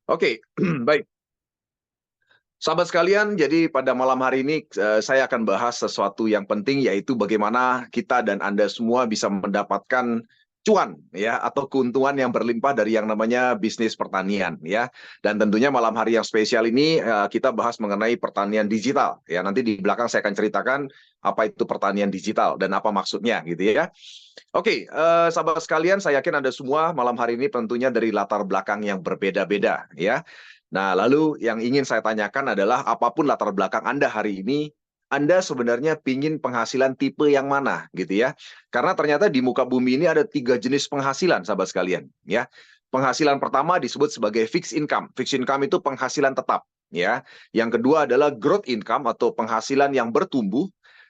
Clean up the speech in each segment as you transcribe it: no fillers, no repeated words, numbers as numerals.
Oke, baik. Sahabat sekalian, jadi pada malam hari ini saya akan bahas sesuatu yang penting, yaitu bagaimana kita dan Anda semua bisa mendapatkan cuan ya atau keuntungan yang berlimpah dari yang namanya bisnis pertanian ya. Dan tentunya malam hari yang spesial ini kita bahas mengenai pertanian digital ya. Nanti di belakang saya akan ceritakan apa itu pertanian digital dan apa maksudnya gitu ya. Oke, sahabat sekalian, saya yakin Anda semua malam hari ini tentunya dari latar belakang yang berbeda-beda ya. Nah, lalu yang ingin saya tanyakan adalah apapun latar belakang Anda hari ini, Anda sebenarnya pingin penghasilan tipe yang mana gitu ya. Karena ternyata di muka bumi ini ada 3 jenis penghasilan, sahabat sekalian ya. Penghasilan pertama disebut sebagai fixed income. Fixed income itu penghasilan tetap ya. Yang kedua adalah growth income atau penghasilan yang bertumbuh.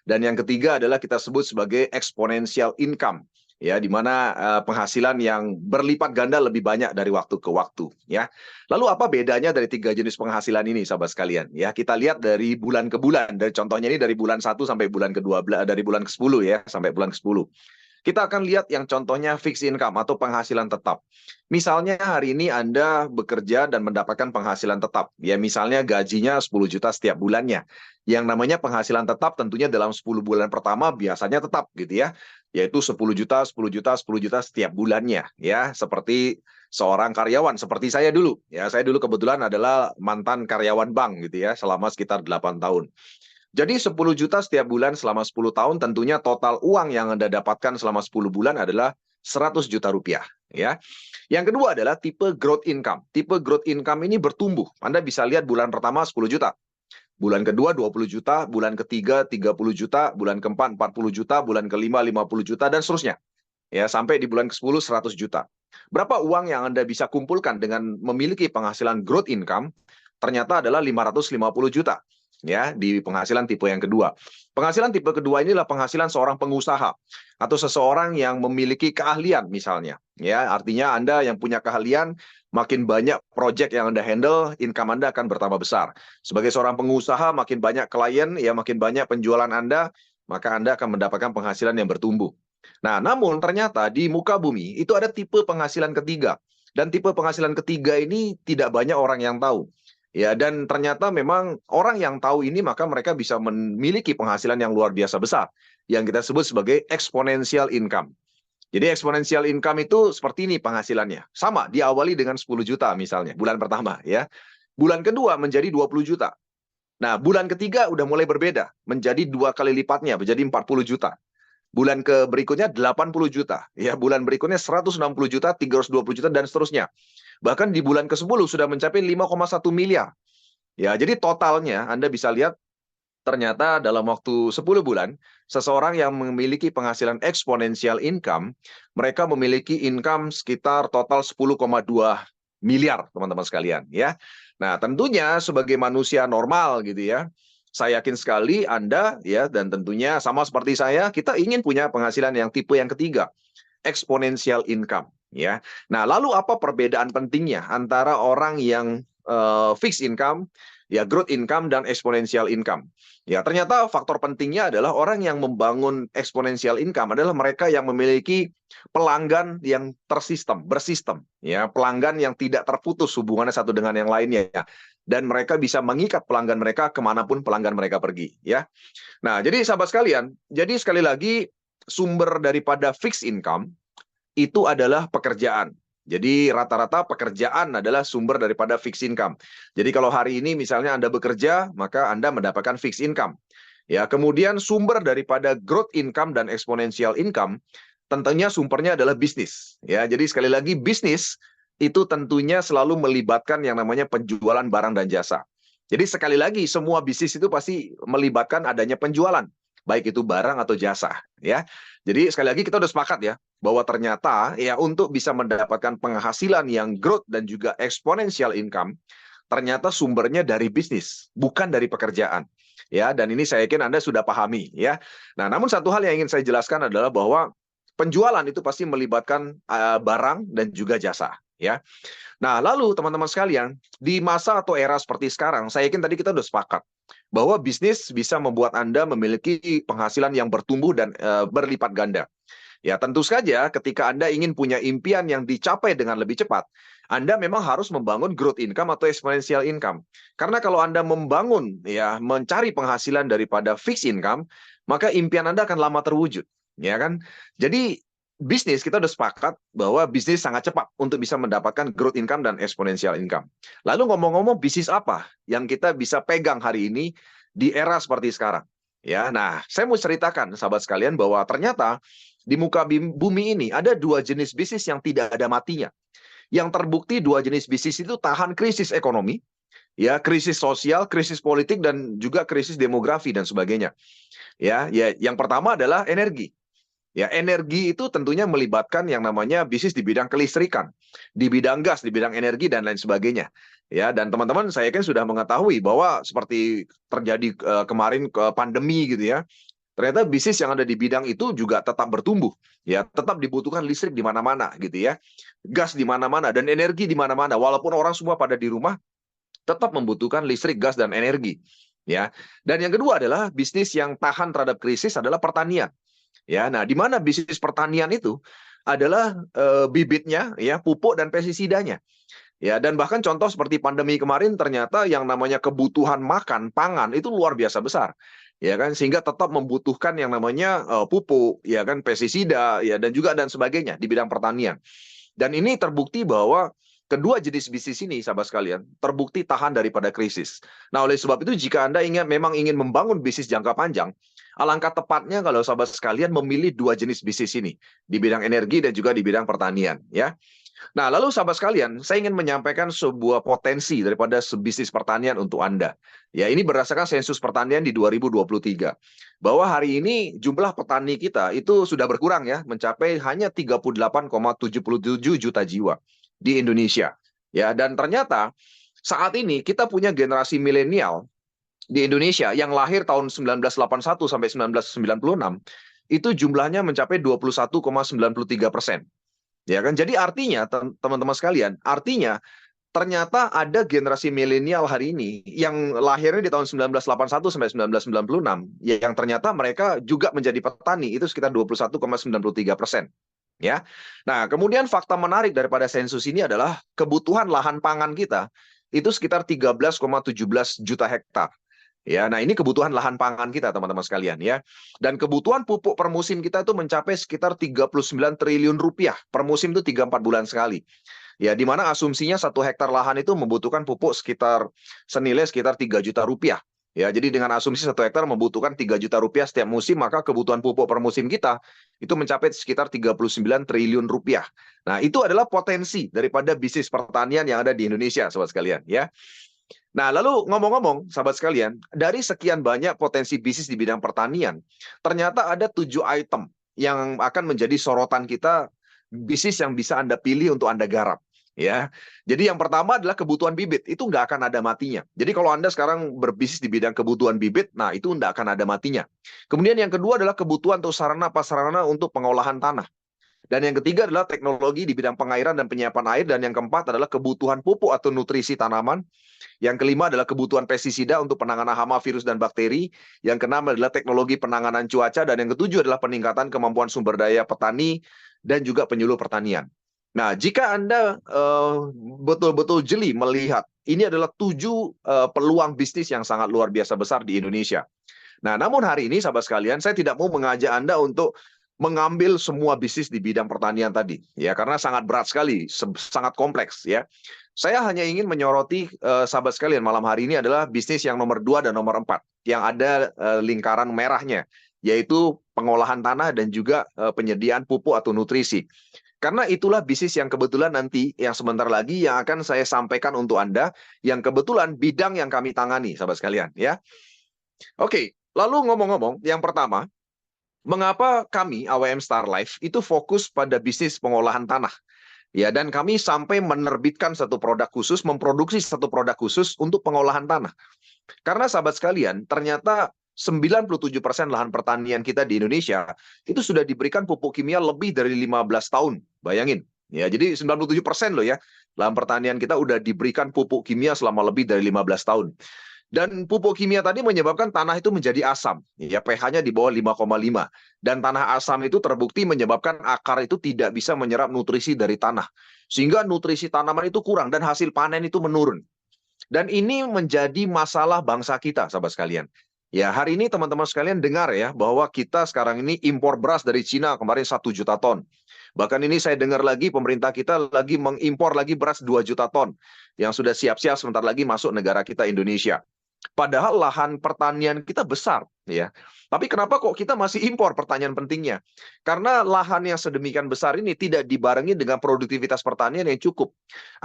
Dan yang ketiga adalah kita sebut sebagai exponential income, ya, di mana penghasilan yang berlipat ganda lebih banyak dari waktu ke waktu, ya. Lalu apa bedanya dari 3 jenis penghasilan ini, sahabat sekalian? Ya, kita lihat dari bulan ke bulan. Dari contohnya ini dari bulan 1 sampai bulan ke-12, dari bulan ke-10 ya, sampai bulan ke-10. Kita akan lihat yang contohnya fixed income atau penghasilan tetap. Misalnya hari ini Anda bekerja dan mendapatkan penghasilan tetap. Ya misalnya gajinya 10 juta setiap bulannya. Yang namanya penghasilan tetap tentunya dalam 10 bulan pertama biasanya tetap gitu ya. Yaitu 10 juta, 10 juta, 10 juta setiap bulannya. Ya, seperti seorang karyawan seperti saya dulu. Ya, saya dulu kebetulan adalah mantan karyawan bank gitu ya selama sekitar 8 tahun. Jadi 10 juta setiap bulan selama 10 tahun, tentunya total uang yang Anda dapatkan selama 10 bulan adalah 100 juta rupiah. Ya. Yang kedua adalah tipe growth income. Tipe growth income ini bertumbuh. Anda bisa lihat bulan pertama 10 juta. Bulan kedua 20 juta, bulan ketiga 30 juta, bulan keempat 40 juta, bulan kelima 50 juta, dan seterusnya. Ya, sampai di bulan ke-10 100 juta. Berapa uang yang Anda bisa kumpulkan dengan memiliki penghasilan growth income? Ternyata adalah 550 juta. Ya, di penghasilan tipe yang kedua. Penghasilan tipe kedua inilah penghasilan seorang pengusaha atau seseorang yang memiliki keahlian misalnya. Ya, artinya Anda yang punya keahlian, makin banyak project yang Anda handle, income Anda akan bertambah besar. Sebagai seorang pengusaha, makin banyak klien, ya makin banyak penjualan Anda, maka Anda akan mendapatkan penghasilan yang bertumbuh. Nah, namun ternyata di muka bumi itu ada tipe penghasilan ketiga. Dan tipe penghasilan ketiga ini tidak banyak orang yang tahu. Ya, dan ternyata memang orang yang tahu ini maka mereka bisa memiliki penghasilan yang luar biasa besar yang kita sebut sebagai exponential income. Jadi exponential income itu seperti ini penghasilannya. Sama, diawali dengan 10 juta misalnya, bulan pertama ya. Bulan kedua menjadi 20 juta. Nah, bulan ketiga udah mulai berbeda, menjadi 2 kali lipatnya, menjadi 40 juta. Bulan ke berikutnya 80 juta, ya bulan berikutnya 160 juta, 320 juta, dan seterusnya. Bahkan di bulan ke-10 sudah mencapai 5,1 miliar. Ya, jadi totalnya Anda bisa lihat ternyata dalam waktu 10 bulan, seseorang yang memiliki penghasilan exponential income, mereka memiliki income sekitar total 10,2 miliar, teman-teman sekalian, ya. Nah, tentunya sebagai manusia normal gitu ya, saya yakin sekali Anda ya dan tentunya sama seperti saya, kita ingin punya penghasilan yang tipe yang ketiga, exponential income, ya. Nah, lalu apa perbedaan pentingnya antara orang yang fixed income, ya growth income dan exponential income? Ya, ternyata faktor pentingnya adalah orang yang membangun exponential income adalah mereka yang memiliki pelanggan yang tersistem, bersistem, ya, pelanggan yang tidak terputus hubungannya satu dengan yang lainnya, ya. Dan mereka bisa mengikat pelanggan mereka kemanapun pelanggan mereka pergi, ya. Nah, jadi sahabat sekalian, jadi sekali lagi sumber daripada fixed income itu adalah pekerjaan. Jadi rata-rata pekerjaan adalah sumber daripada fixed income. Jadi kalau hari ini misalnya Anda bekerja, maka Anda mendapatkan fixed income. Ya, kemudian sumber daripada growth income dan exponential income tentunya sumbernya adalah bisnis. Ya, jadi sekali lagi bisnis itu tentunya selalu melibatkan yang namanya penjualan barang dan jasa. Jadi sekali lagi semua bisnis itu pasti melibatkan adanya penjualan, baik itu barang atau jasa, ya. Jadi sekali lagi kita udah sepakat ya bahwa ternyata ya untuk bisa mendapatkan penghasilan yang growth dan juga exponential income, ternyata sumbernya dari bisnis, bukan dari pekerjaan. Ya, dan ini saya yakin Anda sudah pahami ya. Nah, namun satu hal yang ingin saya jelaskan adalah bahwa penjualan itu pasti melibatkan barang dan juga jasa, ya. Nah, lalu teman-teman sekalian, di masa atau era seperti sekarang, saya yakin tadi kita sudah sepakat bahwa bisnis bisa membuat Anda memiliki penghasilan yang bertumbuh dan berlipat ganda. Ya, tentu saja ketika Anda ingin punya impian yang dicapai dengan lebih cepat, Anda memang harus membangun growth income atau exponential income. Karena kalau Anda membangun, ya, mencari penghasilan daripada fixed income, maka impian Anda akan lama terwujud, ya kan? Jadi bisnis kita udah sepakat bahwa bisnis sangat cepat untuk bisa mendapatkan growth income dan exponential income. Lalu ngomong-ngomong, bisnis apa yang kita bisa pegang hari ini di era seperti sekarang? Ya, nah, saya mau ceritakan sahabat sekalian bahwa ternyata di muka bumi ini ada dua jenis bisnis yang tidak ada matinya. Yang terbukti dua jenis bisnis itu tahan krisis ekonomi, ya, krisis sosial, krisis politik, dan juga krisis demografi dan sebagainya. Ya, yang pertama adalah energi. Ya, energi itu tentunya melibatkan yang namanya bisnis di bidang kelistrikan, di bidang gas, di bidang energi, dan lain sebagainya. Ya, dan teman-teman saya kan sudah mengetahui bahwa seperti terjadi kemarin pandemi gitu ya, ternyata bisnis yang ada di bidang itu juga tetap bertumbuh, ya, tetap dibutuhkan listrik di mana-mana gitu ya, gas di mana-mana, dan energi di mana-mana. Walaupun orang semua pada di rumah, tetap membutuhkan listrik, gas, dan energi. Ya, dan yang kedua adalah bisnis yang tahan terhadap krisis adalah pertanian. Ya, nah, di mana bisnis pertanian itu adalah bibitnya, ya, pupuk dan pestisidanya. Ya, dan bahkan contoh seperti pandemi kemarin ternyata yang namanya kebutuhan makan, pangan itu luar biasa besar. Ya kan, sehingga tetap membutuhkan yang namanya pupuk, ya kan, pestisida, ya, dan sebagainya di bidang pertanian. Dan ini terbukti bahwa kedua jenis bisnis ini, sahabat sekalian, terbukti tahan daripada krisis. Nah, oleh sebab itu jika Anda memang ingin membangun bisnis jangka panjang, alangkah tepatnya kalau sahabat sekalian memilih dua jenis bisnis ini, di bidang energi dan juga di bidang pertanian, ya. Nah, lalu sahabat sekalian, saya ingin menyampaikan sebuah potensi daripada bisnis pertanian untuk Anda. Ya, ini berdasarkan sensus pertanian di 2023. Bahwa hari ini jumlah petani kita itu sudah berkurang ya, mencapai hanya 38,77 juta jiwa di Indonesia. Ya, dan ternyata saat ini kita punya generasi milenial di Indonesia yang lahir tahun 1981 sampai 1996 itu jumlahnya mencapai 21,93%. Ya kan, jadi artinya teman-teman sekalian, artinya ternyata ada generasi milenial hari ini yang lahirnya di tahun 1981 sampai 1996 yang ternyata mereka juga menjadi petani, itu sekitar 21,93%. Ya. Nah, kemudian fakta menarik daripada sensus ini adalah kebutuhan lahan pangan kita itu sekitar 13,17 juta hektar. Ya, nah, ini kebutuhan lahan pangan kita teman-teman sekalian ya. Dan kebutuhan pupuk per musim kita itu mencapai sekitar 39 triliun rupiah per musim, itu 3-4 bulan sekali. Ya, di mana asumsinya 1 hektar lahan itu membutuhkan pupuk senilai sekitar 3 juta rupiah. Ya, jadi dengan asumsi 1 hektar membutuhkan 3 juta rupiah setiap musim, maka kebutuhan pupuk per musim kita itu mencapai sekitar 39 triliun rupiah. Nah, itu adalah potensi daripada bisnis pertanian yang ada di Indonesia, sobat sekalian ya. Nah, lalu ngomong-ngomong, sahabat sekalian, dari sekian banyak potensi bisnis di bidang pertanian, ternyata ada 7 item yang akan menjadi sorotan kita, bisnis yang bisa Anda pilih untuk Anda garap. Ya, jadi yang pertama adalah kebutuhan bibit, itu nggak akan ada matinya. Jadi kalau Anda sekarang berbisnis di bidang kebutuhan bibit, nah itu nggak akan ada matinya. Kemudian yang kedua adalah kebutuhan atau sarana prasarana untuk pengolahan tanah. Dan yang ketiga adalah teknologi di bidang pengairan dan penyiapan air. Dan yang keempat adalah kebutuhan pupuk atau nutrisi tanaman. Yang kelima adalah kebutuhan pestisida untuk penanganan hama, virus, dan bakteri. Yang keenam adalah teknologi penanganan cuaca. Dan yang ketujuh adalah peningkatan kemampuan sumber daya petani dan juga penyuluh pertanian. Nah, jika Anda betul-betul jeli melihat, ini adalah 7 peluang bisnis yang sangat luar biasa besar di Indonesia. Nah, namun hari ini, sahabat sekalian, saya tidak mau mengajak Anda untuk mengambil semua bisnis di bidang pertanian tadi, ya, karena sangat berat sekali, sangat kompleks, ya. Saya hanya ingin menyoroti sahabat sekalian malam hari ini adalah bisnis yang nomor 2 dan nomor 4, yang ada lingkaran merahnya, yaitu pengolahan tanah dan juga penyediaan pupuk atau nutrisi. Karena itulah bisnis yang kebetulan nanti, yang sebentar lagi yang akan saya sampaikan untuk Anda, yang kebetulan bidang yang kami tangani, sahabat sekalian, ya. Oke, lalu ngomong-ngomong, yang pertama, mengapa kami AWM Star Life itu fokus pada bisnis pengolahan tanah? Ya, dan kami sampai menerbitkan satu produk khusus, memproduksi satu produk khusus untuk pengolahan tanah. Karena sahabat sekalian, ternyata 97% lahan pertanian kita di Indonesia itu sudah diberikan pupuk kimia lebih dari 15 tahun. Bayangin. Ya, jadi 97% loh ya. Lahan pertanian kita udah diberikan pupuk kimia selama lebih dari 15 tahun. Dan pupuk kimia tadi menyebabkan tanah itu menjadi asam, ya pH-nya di bawah 5,5. Dan tanah asam itu terbukti menyebabkan akar itu tidak bisa menyerap nutrisi dari tanah. Sehingga nutrisi tanaman itu kurang dan hasil panen itu menurun. Dan ini menjadi masalah bangsa kita, sahabat sekalian. Ya, hari ini teman-teman sekalian dengar ya, bahwa kita sekarang ini impor beras dari Cina kemarin 1 juta ton. Bahkan ini saya dengar lagi pemerintah kita lagi mengimpor lagi beras 2 juta ton. Yang sudah siap-siap sebentar lagi masuk negara kita Indonesia. Padahal lahan pertanian kita besar, ya. Tapi kenapa kok kita masih impor? Pertanyaan pentingnya. Karena lahan yang sedemikian besar ini tidak dibarengi dengan produktivitas pertanian yang cukup.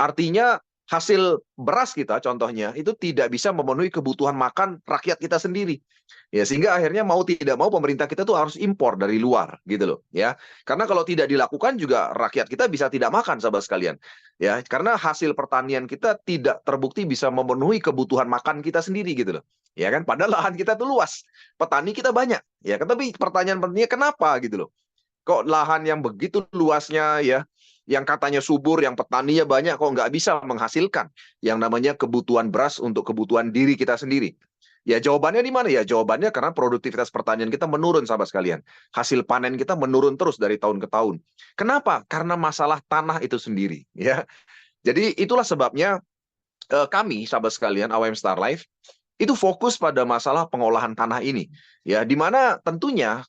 Artinya hasil beras kita contohnya itu tidak bisa memenuhi kebutuhan makan rakyat kita sendiri. Ya, sehingga akhirnya mau tidak mau pemerintah kita tuh harus impor dari luar gitu loh, ya. Karena kalau tidak dilakukan juga rakyat kita bisa tidak makan, sahabat sekalian. Ya, karena hasil pertanian kita tidak terbukti bisa memenuhi kebutuhan makan kita sendiri gitu loh. Ya kan, padahal lahan kita tuh luas, petani kita banyak, ya kan, tapi pertanyaan pentingnya kenapa gitu loh. Kok lahan yang begitu luasnya ya, yang katanya subur, yang petaninya banyak, kok nggak bisa menghasilkan yang namanya kebutuhan beras untuk kebutuhan diri kita sendiri. Ya jawabannya di mana ya? Jawabannya karena produktivitas pertanian kita menurun, sahabat sekalian. Hasil panen kita menurun terus dari tahun ke tahun. Kenapa? Karena masalah tanah itu sendiri. Ya, jadi itulah sebabnya kami, sahabat sekalian, AWM Star Life, itu fokus pada masalah pengolahan tanah ini. Ya, di mana tentunya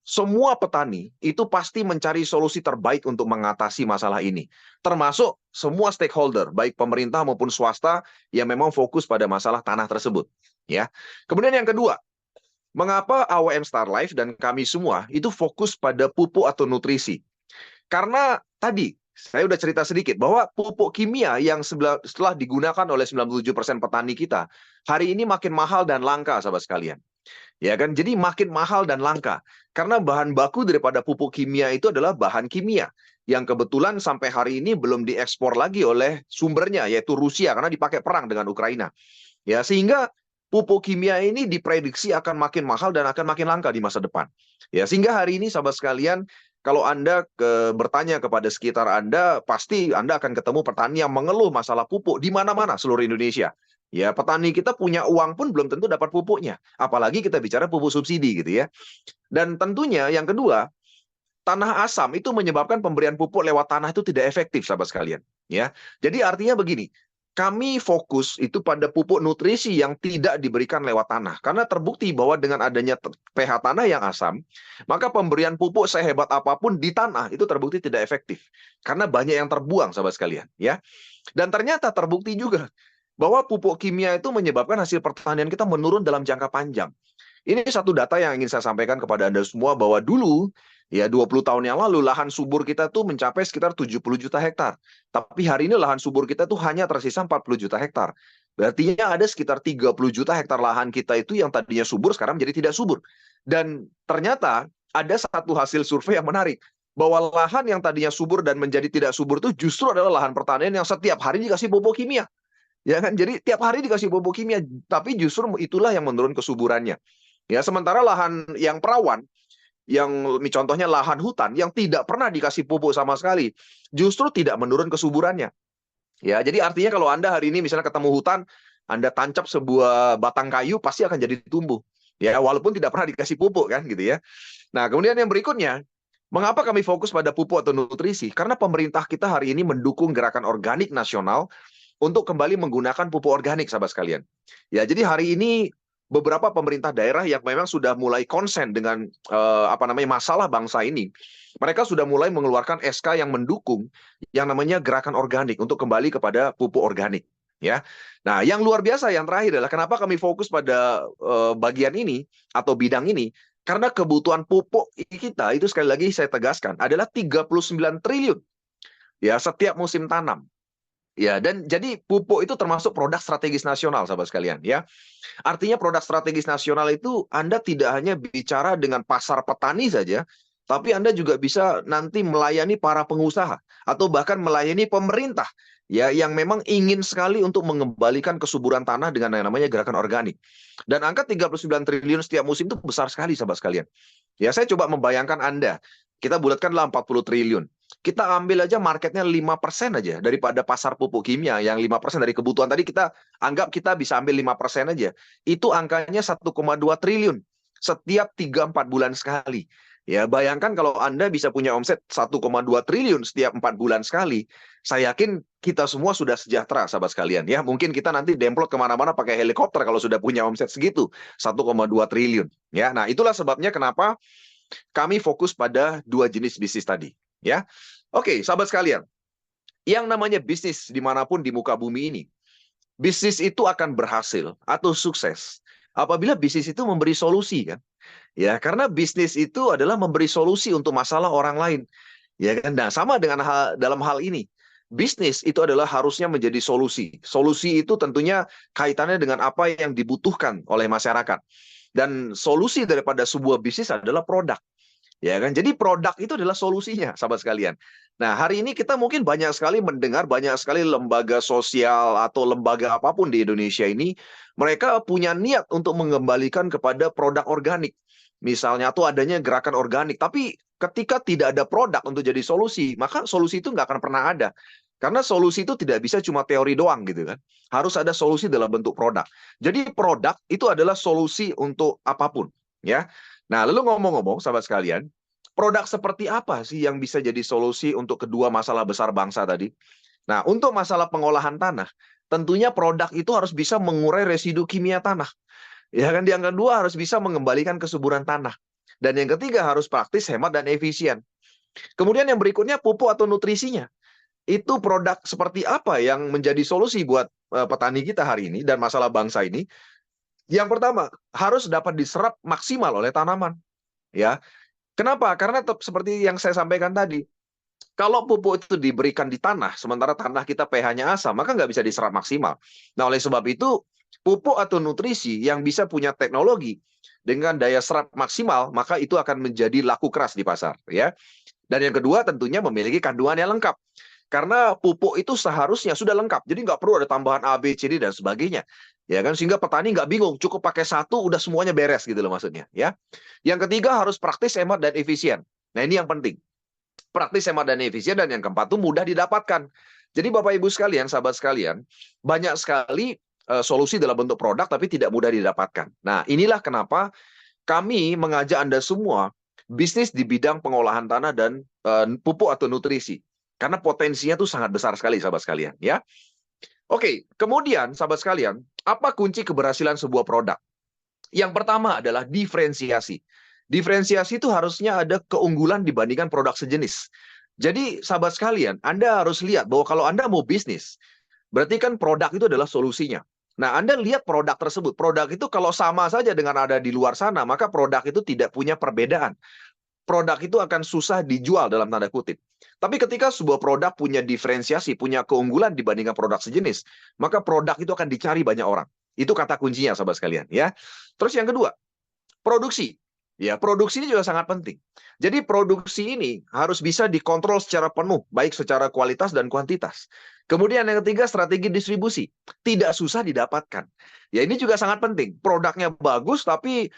semua petani itu pasti mencari solusi terbaik untuk mengatasi masalah ini. Termasuk semua stakeholder, baik pemerintah maupun swasta yang memang fokus pada masalah tanah tersebut. Ya. Kemudian yang kedua, mengapa AWM Star Life dan kami semua itu fokus pada pupuk atau nutrisi? Karena tadi saya udah cerita sedikit bahwa pupuk kimia yang setelah digunakan oleh 97% petani kita, hari ini makin mahal dan langka, sahabat sekalian. Ya kan, jadi makin mahal dan langka karena bahan baku daripada pupuk kimia itu adalah bahan kimia yang kebetulan sampai hari ini belum diekspor lagi oleh sumbernya, yaitu Rusia, karena dipakai perang dengan Ukraina. Ya, sehingga pupuk kimia ini diprediksi akan makin mahal dan akan makin langka di masa depan. Ya, sehingga hari ini sahabat sekalian, kalau Anda bertanya kepada sekitar Anda, pasti Anda akan ketemu petani yang mengeluh masalah pupuk di mana-mana seluruh Indonesia. Ya, petani kita punya uang pun belum tentu dapat pupuknya. Apalagi kita bicara pupuk subsidi gitu ya. Dan tentunya yang kedua, tanah asam itu menyebabkan pemberian pupuk lewat tanah itu tidak efektif, sahabat sekalian. Ya, jadi artinya begini, kami fokus itu pada pupuk nutrisi yang tidak diberikan lewat tanah. Karena terbukti bahwa dengan adanya pH tanah yang asam, maka pemberian pupuk sehebat apapun di tanah itu terbukti tidak efektif. Karena banyak yang terbuang, sahabat sekalian. Ya, dan ternyata terbukti juga bahwa pupuk kimia itu menyebabkan hasil pertanian kita menurun dalam jangka panjang. Ini satu data yang ingin saya sampaikan kepada Anda semua bahwa dulu, ya 20 tahun yang lalu, lahan subur kita tuh mencapai sekitar 70 juta hektar. Tapi hari ini lahan subur kita tuh hanya tersisa 40 juta hektar. Berarti ada sekitar 30 juta hektar lahan kita itu yang tadinya subur sekarang menjadi tidak subur. Dan ternyata ada satu hasil survei yang menarik, bahwa lahan yang tadinya subur dan menjadi tidak subur itu justru adalah lahan pertanian yang setiap hari dikasih pupuk kimia. Ya kan, jadi tiap hari dikasih pupuk kimia, tapi justru itulah yang menurun kesuburannya. Ya, sementara lahan yang perawan, yang contohnya lahan hutan yang tidak pernah dikasih pupuk sama sekali, justru tidak menurun kesuburannya. Ya, jadi artinya kalau Anda hari ini misalnya ketemu hutan, Anda tancap sebuah batang kayu pasti akan jadi tumbuh. Ya, walaupun tidak pernah dikasih pupuk kan gitu ya. Nah, kemudian yang berikutnya, mengapa kami fokus pada pupuk atau nutrisi? Karena pemerintah kita hari ini mendukung gerakan organik nasional untuk kembali menggunakan pupuk organik, sahabat sekalian. Ya, jadi hari ini beberapa pemerintah daerah yang memang sudah mulai konsen dengan masalah bangsa ini, mereka sudah mulai mengeluarkan SK yang mendukung yang namanya gerakan organik untuk kembali kepada pupuk organik. Ya, nah yang luar biasa yang terakhir adalah kenapa kami fokus pada bagian ini atau bidang ini, karena kebutuhan pupuk kita itu sekali lagi saya tegaskan adalah 39 triliun ya setiap musim tanam. Ya, dan jadi pupuk itu termasuk produk strategis nasional, sahabat sekalian, ya. Artinya produk strategis nasional itu Anda tidak hanya bicara dengan pasar petani saja, tapi Anda juga bisa nanti melayani para pengusaha atau bahkan melayani pemerintah ya yang memang ingin sekali untuk mengembalikan kesuburan tanah dengan yang namanya gerakan organik. Dan angka 39 triliun setiap musim itu besar sekali, sahabat sekalian. Ya, saya coba membayangkan Anda, kita bulatkanlah 40 triliun. kita ambil aja marketnya 5% aja daripada pasar pupuk kimia yang 5% dari kebutuhan tadi, kita anggap kita bisa ambil 5% aja. Itu angkanya 1,2 triliun setiap 3-4 bulan sekali. Ya, bayangkan kalau Anda bisa punya omset 1,2 triliun setiap 4 bulan sekali. Saya yakin kita semua sudah sejahtera, sahabat sekalian. Ya, mungkin kita nanti demplot kemana-mana pakai helikopter kalau sudah punya omset segitu, 1,2 triliun. Ya, nah itulah sebabnya kenapa kami fokus pada dua jenis bisnis tadi. Ya, oke, sahabat sekalian. Yang namanya bisnis dimanapun di muka bumi ini, bisnis itu akan berhasil atau sukses apabila bisnis itu memberi solusi, kan? Ya, karena bisnis itu adalah memberi solusi untuk masalah orang lain. Ya kan? Nah, sama dengan dalam hal ini. Bisnis itu adalah harusnya menjadi solusi. Solusi itu tentunya kaitannya dengan apa yang dibutuhkan oleh masyarakat. Dan solusi daripada sebuah bisnis adalah produk. Ya kan? Jadi produk itu adalah solusinya, sahabat sekalian. Nah, hari ini kita mungkin banyak sekali mendengar banyak sekali lembaga sosial atau lembaga apapun di Indonesia ini, mereka punya niat untuk mengembalikan kepada produk organik. Misalnya, atau adanya gerakan organik. Tapi ketika tidak ada produk untuk jadi solusi, maka solusi itu nggak akan pernah ada. Karena solusi itu tidak bisa cuma teori doang gitu kan. Harus ada solusi dalam bentuk produk. Jadi produk itu adalah solusi untuk apapun. Ya. Nah, lalu ngomong-ngomong, sahabat sekalian, produk seperti apa sih yang bisa jadi solusi untuk kedua masalah besar bangsa tadi? Nah, untuk masalah pengolahan tanah, tentunya produk itu harus bisa mengurai residu kimia tanah. Ya kan, yang kedua harus bisa mengembalikan kesuburan tanah. Dan yang ketiga harus praktis, hemat, dan efisien. Kemudian yang berikutnya pupuk atau nutrisinya. Itu produk seperti apa yang menjadi solusi buat petani kita hari ini dan masalah bangsa ini? Yang pertama, harus dapat diserap maksimal oleh tanaman. Ya, kenapa? Karena seperti yang saya sampaikan tadi, kalau pupuk itu diberikan di tanah, sementara tanah kita pH-nya asam, maka nggak bisa diserap maksimal. Nah, oleh sebab itu, pupuk atau nutrisi yang bisa punya teknologi dengan daya serap maksimal, maka itu akan menjadi laku keras di pasar. Ya. Dan yang kedua, tentunya memiliki kandungan yang lengkap. Karena pupuk itu seharusnya sudah lengkap, jadi nggak perlu ada tambahan A, B, C, D, dan sebagainya. Ya kan, sehingga petani nggak bingung, cukup pakai satu, udah semuanya beres gitu loh maksudnya. Ya. Yang ketiga harus praktis, hemat, dan efisien. Nah ini yang penting. Praktis, hemat, dan efisien. Dan yang keempat itu mudah didapatkan. Jadi Bapak Ibu sekalian, sahabat sekalian, banyak sekali solusi dalam bentuk produk tapi tidak mudah didapatkan. Nah inilah kenapa kami mengajak Anda semua bisnis di bidang pengolahan tanah dan pupuk atau nutrisi. Karena potensinya itu sangat besar sekali, sahabat sekalian. Ya, oke, kemudian sahabat sekalian, apa kunci keberhasilan sebuah produk? Yang pertama adalah diferensiasi. Diferensiasi itu harusnya ada keunggulan dibandingkan produk sejenis. Jadi sahabat sekalian, Anda harus lihat bahwa kalau Anda mau bisnis, berarti kan produk itu adalah solusinya. Nah, Anda lihat produk tersebut. Produk itu kalau sama saja dengan ada di luar sana, maka produk itu tidak punya perbedaan. Produk itu akan susah dijual dalam tanda kutip. Tapi ketika sebuah produk punya diferensiasi, punya keunggulan dibandingkan produk sejenis, maka produk itu akan dicari banyak orang. Itu kata kuncinya, sahabat sekalian. Ya. Terus yang kedua, produksi. Ya, produksi ini juga sangat penting. Jadi produksi ini harus bisa dikontrol secara penuh, baik secara kualitas dan kuantitas. Kemudian yang ketiga, strategi distribusi. Tidak susah didapatkan. Ya, ini juga sangat penting. Produknya bagus, tapi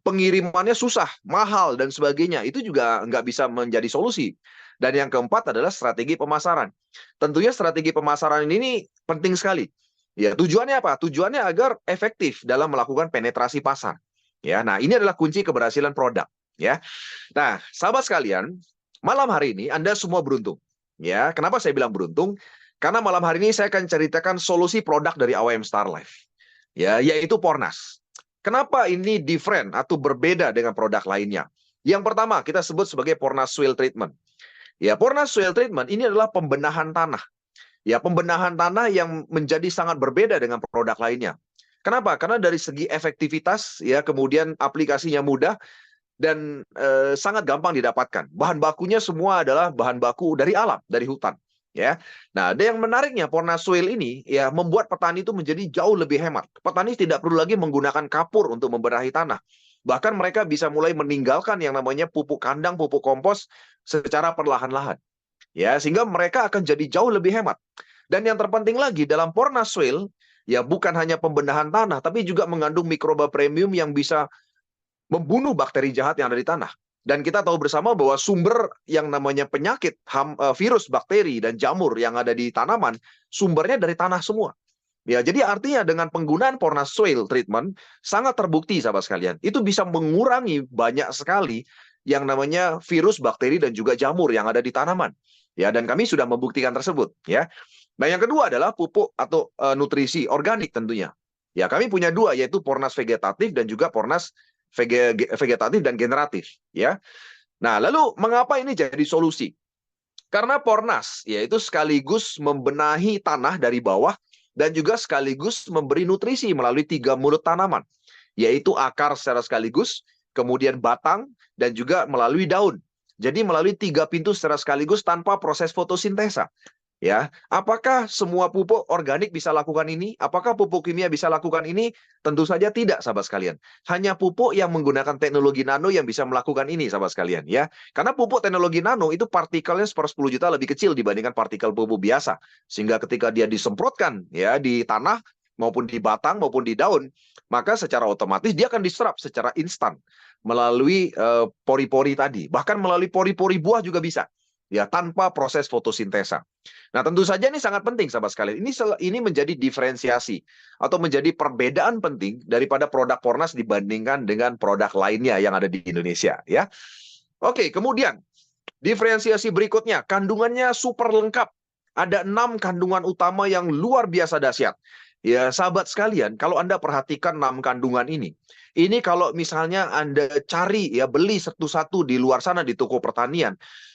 pengirimannya susah, mahal, dan sebagainya. Itu juga nggak bisa menjadi solusi. Dan yang keempat adalah strategi pemasaran. Tentunya strategi pemasaran ini penting sekali. Ya, tujuannya apa? Tujuannya agar efektif dalam melakukan penetrasi pasar. Ya, nah ini adalah kunci keberhasilan produk. Ya, nah sahabat sekalian, malam hari ini Anda semua beruntung. Ya, kenapa saya bilang beruntung? Karena malam hari ini saya akan ceritakan solusi produk dari AWM Star Life. Ya, yaitu Pornas. Kenapa ini different atau berbeda dengan produk lainnya? Yang pertama, kita sebut sebagai Pornas Soil Treatment. Ya, Pornas Soil Treatment ini adalah pembenahan tanah. Ya, pembenahan tanah yang menjadi sangat berbeda dengan produk lainnya. Kenapa? Karena dari segi efektivitas, ya, kemudian aplikasinya mudah dan sangat gampang didapatkan. Bahan bakunya semua adalah bahan baku dari alam, dari hutan. Ya, nah, ada yang menariknya Pornas Soil ini ya membuat petani itu menjadi jauh lebih hemat. Petani tidak perlu lagi menggunakan kapur untuk membenahi tanah. Bahkan mereka bisa mulai meninggalkan yang namanya pupuk kandang, pupuk kompos secara perlahan-lahan. Ya, sehingga mereka akan jadi jauh lebih hemat. Dan yang terpenting lagi dalam Pornas Soil ya bukan hanya pembenahan tanah, tapi juga mengandung mikroba premium yang bisa membunuh bakteri jahat yang ada di tanah. Dan kita tahu bersama bahwa sumber yang namanya penyakit, virus, bakteri, dan jamur yang ada di tanaman, sumbernya dari tanah semua. Ya, jadi artinya dengan penggunaan Pornas Soil Treatment sangat terbukti sahabat sekalian. Itu bisa mengurangi banyak sekali yang namanya virus, bakteri, dan juga jamur yang ada di tanaman. Ya, dan kami sudah membuktikan tersebut. Ya. Nah, yang kedua adalah pupuk atau nutrisi organik tentunya. Ya, kami punya dua, yaitu Pornas vegetatif dan juga Pornas vegetatif dan generatif. Ya. Nah, lalu mengapa ini jadi solusi? Karena Pornas yaitu sekaligus membenahi tanah dari bawah dan juga sekaligus memberi nutrisi melalui 3 mulut tanaman, yaitu akar secara sekaligus, kemudian batang, dan juga melalui daun. Jadi melalui 3 pintu secara sekaligus tanpa proses fotosintesa. Ya, apakah semua pupuk organik bisa lakukan ini? Apakah pupuk kimia bisa lakukan ini? Tentu saja tidak, sahabat sekalian. Hanya pupuk yang menggunakan teknologi nano yang bisa melakukan ini, sahabat sekalian. Ya, karena pupuk teknologi nano itu partikelnya 10 juta lebih kecil dibandingkan partikel pupuk biasa, sehingga ketika dia disemprotkan ya di tanah maupun di batang maupun di daun, maka secara otomatis dia akan diserap secara instan melalui pori-pori tadi, bahkan melalui pori-pori buah juga bisa. Ya, tanpa proses fotosintesa. Nah, tentu saja ini sangat penting, sahabat sekalian. Ini menjadi diferensiasi atau menjadi perbedaan penting daripada produk Pornas dibandingkan dengan produk lainnya yang ada di Indonesia. Ya, oke. Kemudian diferensiasi berikutnya, kandungannya super lengkap. Ada 6 kandungan utama yang luar biasa dahsyat. Ya, sahabat sekalian, kalau Anda perhatikan 6 kandungan ini kalau misalnya Anda cari ya beli satu-satu di luar sana di toko pertanian,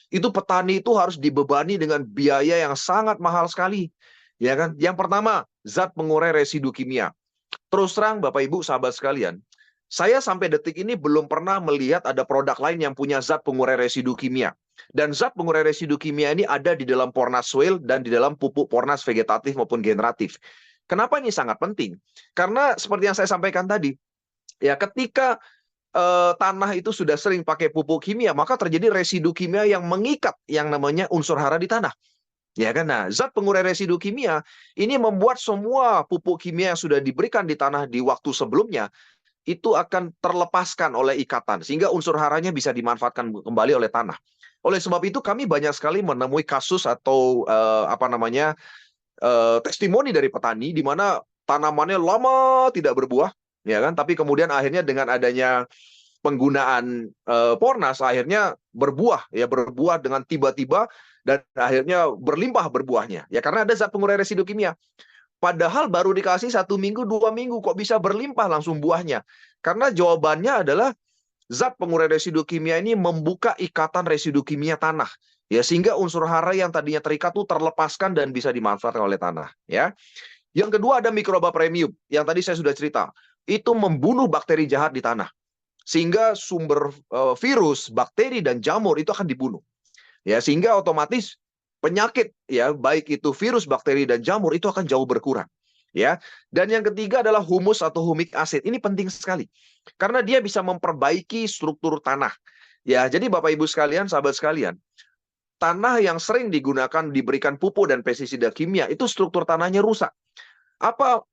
itu petani itu harus dibebani dengan biaya yang sangat mahal sekali. Ya kan? Yang pertama, zat pengurai residu kimia. Terus terang Bapak Ibu sahabat sekalian, saya sampai detik ini belum pernah melihat ada produk lain yang punya zat pengurai residu kimia. Dan zat pengurai residu kimia ini ada di dalam Pornas Soil dan di dalam pupuk Pornas vegetatif maupun generatif. Kenapa ini sangat penting? Karena seperti yang saya sampaikan tadi, ya ketika tanah itu sudah sering pakai pupuk kimia, maka terjadi residu kimia yang mengikat yang namanya unsur hara di tanah. Ya kan? Nah, zat pengurai residu kimia ini membuat semua pupuk kimia yang sudah diberikan di tanah di waktu sebelumnya itu akan terlepaskan oleh ikatan sehingga unsur haranya bisa dimanfaatkan kembali oleh tanah. Oleh sebab itu kami banyak sekali menemui kasus atau testimoni dari petani di mana tanamannya lama tidak berbuah, ya kan? Tapi kemudian akhirnya dengan adanya penggunaan Pornas akhirnya berbuah dengan tiba-tiba dan akhirnya berlimpah berbuahnya. Ya karena ada zat pengurai residu kimia. Padahal baru dikasih 1 minggu, 2 minggu kok bisa berlimpah langsung buahnya. Karena jawabannya adalah zat pengurai residu kimia ini membuka ikatan residu kimia tanah. Ya sehingga unsur hara yang tadinya terikat itu terlepaskan dan bisa dimanfaatkan oleh tanah. Ya. Yang kedua ada mikroba premium yang tadi saya sudah cerita. Itu membunuh bakteri jahat di tanah. Sehingga sumber virus, bakteri, dan jamur itu akan dibunuh. Ya sehingga otomatis penyakit ya baik itu virus, bakteri, dan jamur itu akan jauh berkurang. Ya. Dan yang ketiga adalah humus atau humic acid. Ini penting sekali. Karena dia bisa memperbaiki struktur tanah. Ya, jadi Bapak Ibu sekalian, sahabat sekalian, tanah yang sering digunakan diberikan pupuk dan pestisida kimia itu struktur tanahnya rusak. Apa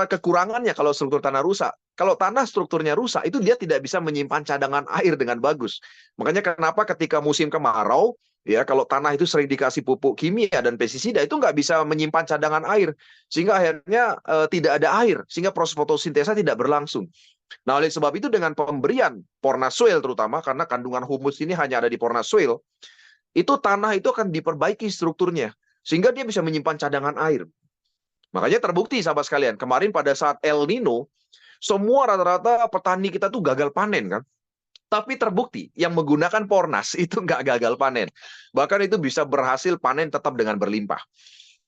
kekurangannya kalau struktur tanah rusak? Kalau tanah strukturnya rusak, itu dia tidak bisa menyimpan cadangan air dengan bagus. Makanya kenapa ketika musim kemarau, ya kalau tanah itu sering dikasih pupuk kimia dan pestisida, itu nggak bisa menyimpan cadangan air. Sehingga akhirnya tidak ada air, sehingga proses fotosintesa tidak berlangsung. Nah, oleh sebab itu dengan pemberian Pornas Soil terutama, karena kandungan humus ini hanya ada di Pornas Soil, itu tanah itu akan diperbaiki strukturnya. Sehingga dia bisa menyimpan cadangan air. Makanya terbukti sahabat sekalian, kemarin pada saat El Nino, semua rata-rata petani kita tuh gagal panen kan. Tapi terbukti yang menggunakan Pornas itu nggak gagal panen. Bahkan itu bisa berhasil panen tetap dengan berlimpah.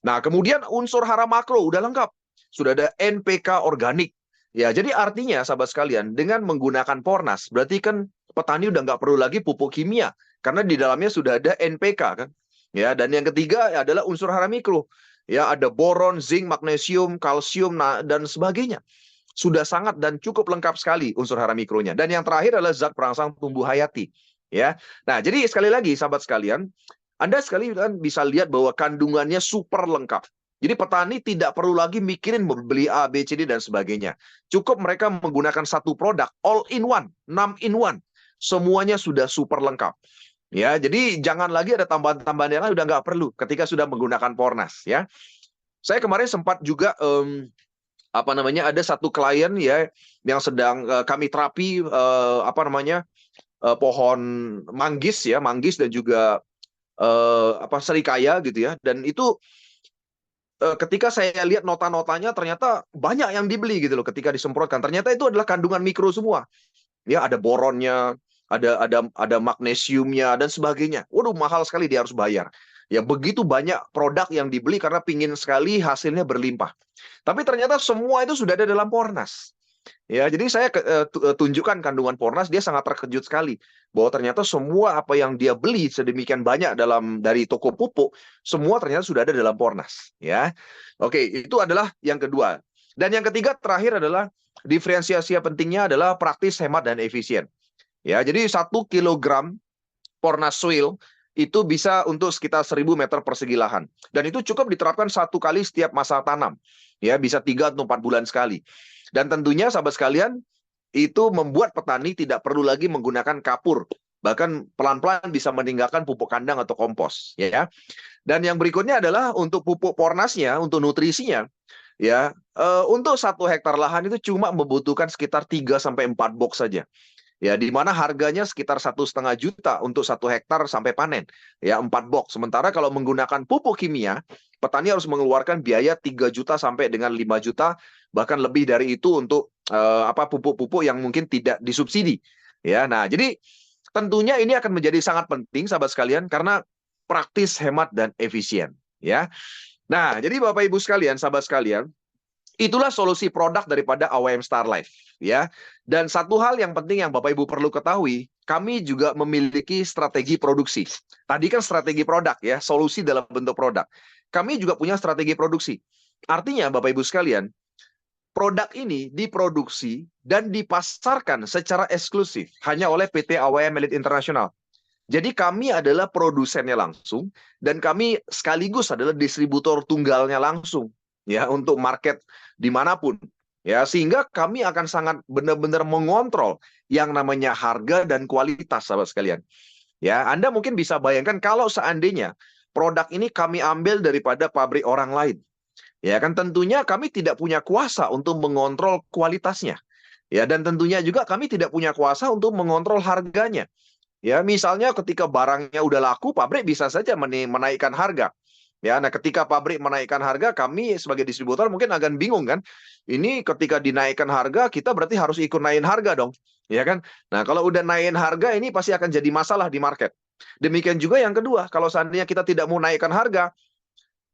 Nah kemudian unsur hara makro udah lengkap. Sudah ada NPK organik. Ya jadi artinya sahabat sekalian, dengan menggunakan Pornas, berarti kan petani udah nggak perlu lagi pupuk kimia. Karena di dalamnya sudah ada NPK kan. Ya, dan yang ketiga adalah unsur hara mikro. Ya, ada boron, zinc, magnesium, kalsium, dan sebagainya. Sudah sangat dan cukup lengkap sekali unsur hara mikronya. Dan yang terakhir adalah zat perangsang tumbuh hayati. Ya, nah jadi sekali lagi sahabat sekalian, Anda sekali kan bisa lihat bahwa kandungannya super lengkap. Jadi petani tidak perlu lagi mikirin beli A, B, C, D, dan sebagainya. Cukup mereka menggunakan satu produk, all in one, 6 in 1. semuanya sudah super lengkap. Ya, jadi jangan lagi ada tambahan-tambahan yang lain, udah nggak perlu ketika sudah menggunakan Pornas. Ya, saya kemarin sempat juga ada satu klien ya yang sedang kami terapi pohon manggis dan juga serikaya gitu ya. Dan itu ketika saya lihat nota-notanya ternyata banyak yang dibeli gitu loh ketika disemprotkan. Ternyata itu adalah kandungan mikro semua. Ya, ada boronnya, ada magnesiumnya dan sebagainya. Waduh, mahal sekali, dia harus bayar. Ya, begitu banyak produk yang dibeli karena pingin sekali hasilnya berlimpah. Tapi ternyata semua itu sudah ada dalam Pornas. Ya, jadi saya tunjukkan kandungan Pornas, dia sangat terkejut sekali bahwa ternyata semua apa yang dia beli sedemikian banyak dari toko pupuk, semua ternyata sudah ada dalam Pornas. Ya, oke, itu adalah yang kedua. Dan yang ketiga terakhir adalah diferensiasi pentingnya adalah praktis, hemat, dan efisien. Ya, jadi 1 kilogram Pornas Soil itu bisa untuk sekitar 1.000 meter persegi lahan. Dan itu cukup diterapkan 1 kali setiap masa tanam. Ya, bisa 3 atau 4 bulan sekali. Dan tentunya sahabat sekalian, itu membuat petani tidak perlu lagi menggunakan kapur. Bahkan pelan-pelan bisa meninggalkan pupuk kandang atau kompos. Ya. Dan yang berikutnya adalah untuk pupuk Pornasnya, untuk nutrisinya. Ya, untuk 1 hektar lahan itu cuma membutuhkan sekitar 3-4 box saja. Ya, di mana harganya sekitar 1,5 juta untuk 1 hektar sampai panen. Ya, 4 box. Sementara kalau menggunakan pupuk kimia, petani harus mengeluarkan biaya 3 juta sampai dengan 5 juta, bahkan lebih dari itu untuk pupuk-pupuk yang mungkin tidak disubsidi. Ya, nah jadi tentunya ini akan menjadi sangat penting sahabat sekalian karena praktis, hemat, dan efisien. Ya, nah jadi Bapak Ibu sekalian, sahabat sekalian, itulah solusi produk daripada AWM Star Life, ya. Dan satu hal yang penting yang Bapak Ibu perlu ketahui, kami juga memiliki strategi produksi. Tadi kan strategi produk ya, solusi dalam bentuk produk. Kami juga punya strategi produksi. Artinya Bapak Ibu sekalian, produk ini diproduksi dan dipasarkan secara eksklusif hanya oleh PT AWM Elite International. Jadi kami adalah produsennya langsung dan kami sekaligus adalah distributor tunggalnya langsung ya untuk market dimanapun ya, sehingga kami akan sangat benar-benar mengontrol yang namanya harga dan kualitas sahabat sekalian. Ya, Anda mungkin bisa bayangkan kalau seandainya produk ini kami ambil daripada pabrik orang lain. Ya kan tentunya kami tidak punya kuasa untuk mengontrol kualitasnya. Ya, dan tentunya juga kami tidak punya kuasa untuk mengontrol harganya. Ya, misalnya ketika barangnya udah laku, pabrik bisa saja menaikkan harga. Ya, nah ketika pabrik menaikkan harga, kami sebagai distributor mungkin akan bingung kan. Ini ketika dinaikkan harga, kita berarti harus ikut naikin harga dong. Ya kan? Nah, kalau udah naikin harga, ini pasti akan jadi masalah di market. Demikian juga yang kedua, kalau seandainya kita tidak mau naikkan harga,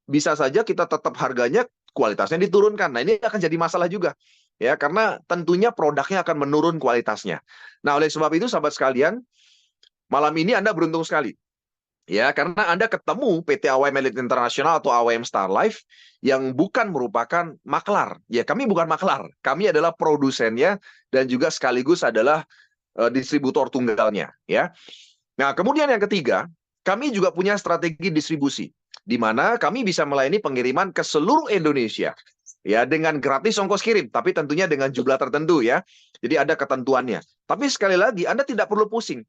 bisa saja kita tetap harganya, kualitasnya diturunkan. Nah, ini akan jadi masalah juga. Ya, karena tentunya produknya akan menurun kualitasnya. Nah, oleh sebab itu sahabat sekalian, malam ini Anda beruntung sekali. Ya, karena Anda ketemu PT AWM Elite International atau AWM Star Life yang bukan merupakan maklar. Ya, kami bukan maklar. Kami adalah produsennya dan juga sekaligus adalah distributor tunggalnya. Ya. Nah, kemudian yang ketiga, kami juga punya strategi distribusi, di mana kami bisa melayani pengiriman ke seluruh Indonesia. Ya, dengan gratis ongkos kirim, tapi tentunya dengan jumlah tertentu ya. Jadi ada ketentuannya. Tapi sekali lagi, Anda tidak perlu pusing.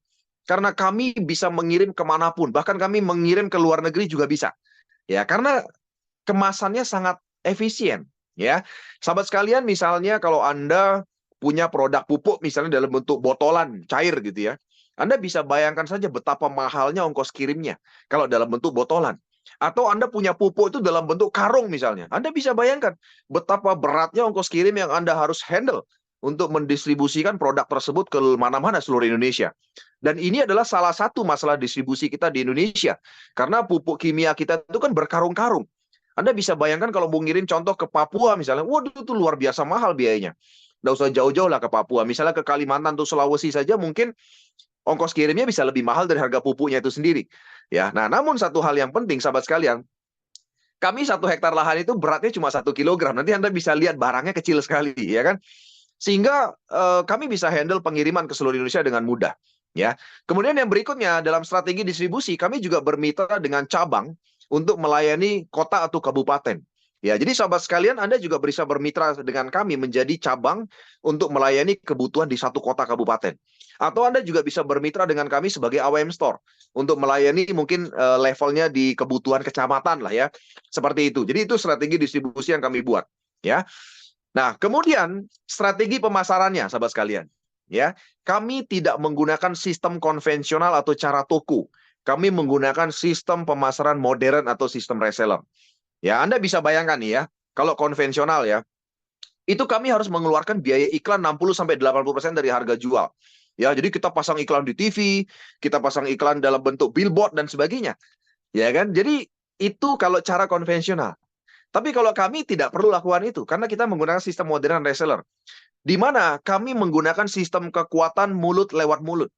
Karena kami bisa mengirim kemanapun, bahkan kami mengirim ke luar negeri juga bisa. Ya, karena kemasannya sangat efisien. Ya, sahabat sekalian, misalnya kalau Anda punya produk pupuk misalnya dalam bentuk botolan cair gitu ya, Anda bisa bayangkan saja betapa mahalnya ongkos kirimnya kalau dalam bentuk botolan. Atau Anda punya pupuk itu dalam bentuk karung misalnya, Anda bisa bayangkan betapa beratnya ongkos kirim yang Anda harus handle untuk mendistribusikan produk tersebut ke mana-mana seluruh Indonesia. Dan ini adalah salah satu masalah distribusi kita di Indonesia. Karena pupuk kimia kita itu kan berkarung-karung. Anda bisa bayangkan kalau mau ngirim contoh ke Papua misalnya, waduh itu luar biasa mahal biayanya. Nggak usah jauh-jauh lah ke Papua. Misalnya ke Kalimantan atau Sulawesi saja mungkin ongkos kirimnya bisa lebih mahal dari harga pupuknya itu sendiri. Ya, nah namun satu hal yang penting sahabat sekalian, kami 1 hektar lahan itu beratnya cuma 1 kilogram. Nanti Anda bisa lihat barangnya kecil sekali, ya kan? Sehingga kami bisa handle pengiriman ke seluruh Indonesia dengan mudah. Ya. Kemudian yang berikutnya dalam strategi distribusi kami juga bermitra dengan cabang untuk melayani kota atau kabupaten. Ya, jadi sahabat sekalian, Anda juga bisa bermitra dengan kami menjadi cabang untuk melayani kebutuhan di satu kota kabupaten. Atau Anda juga bisa bermitra dengan kami sebagai AWM Store untuk melayani mungkin levelnya di kebutuhan kecamatan lah ya. Seperti itu. Jadi itu strategi distribusi yang kami buat, ya. Nah, kemudian strategi pemasarannya, sahabat sekalian. Ya, kami tidak menggunakan sistem konvensional atau cara toko. Kami menggunakan sistem pemasaran modern atau sistem reseller. Ya, Anda bisa bayangkan nih ya, kalau konvensional ya, itu kami harus mengeluarkan biaya iklan 60-80% dari harga jual. Ya, jadi kita pasang iklan di TV, kita pasang iklan dalam bentuk billboard dan sebagainya. Ya kan? Jadi itu kalau cara konvensional. Tapi kalau kami tidak perlu lakukan itu, karena kita menggunakan sistem modern reseller. Di mana kami menggunakan sistem kekuatan mulut lewat mulut.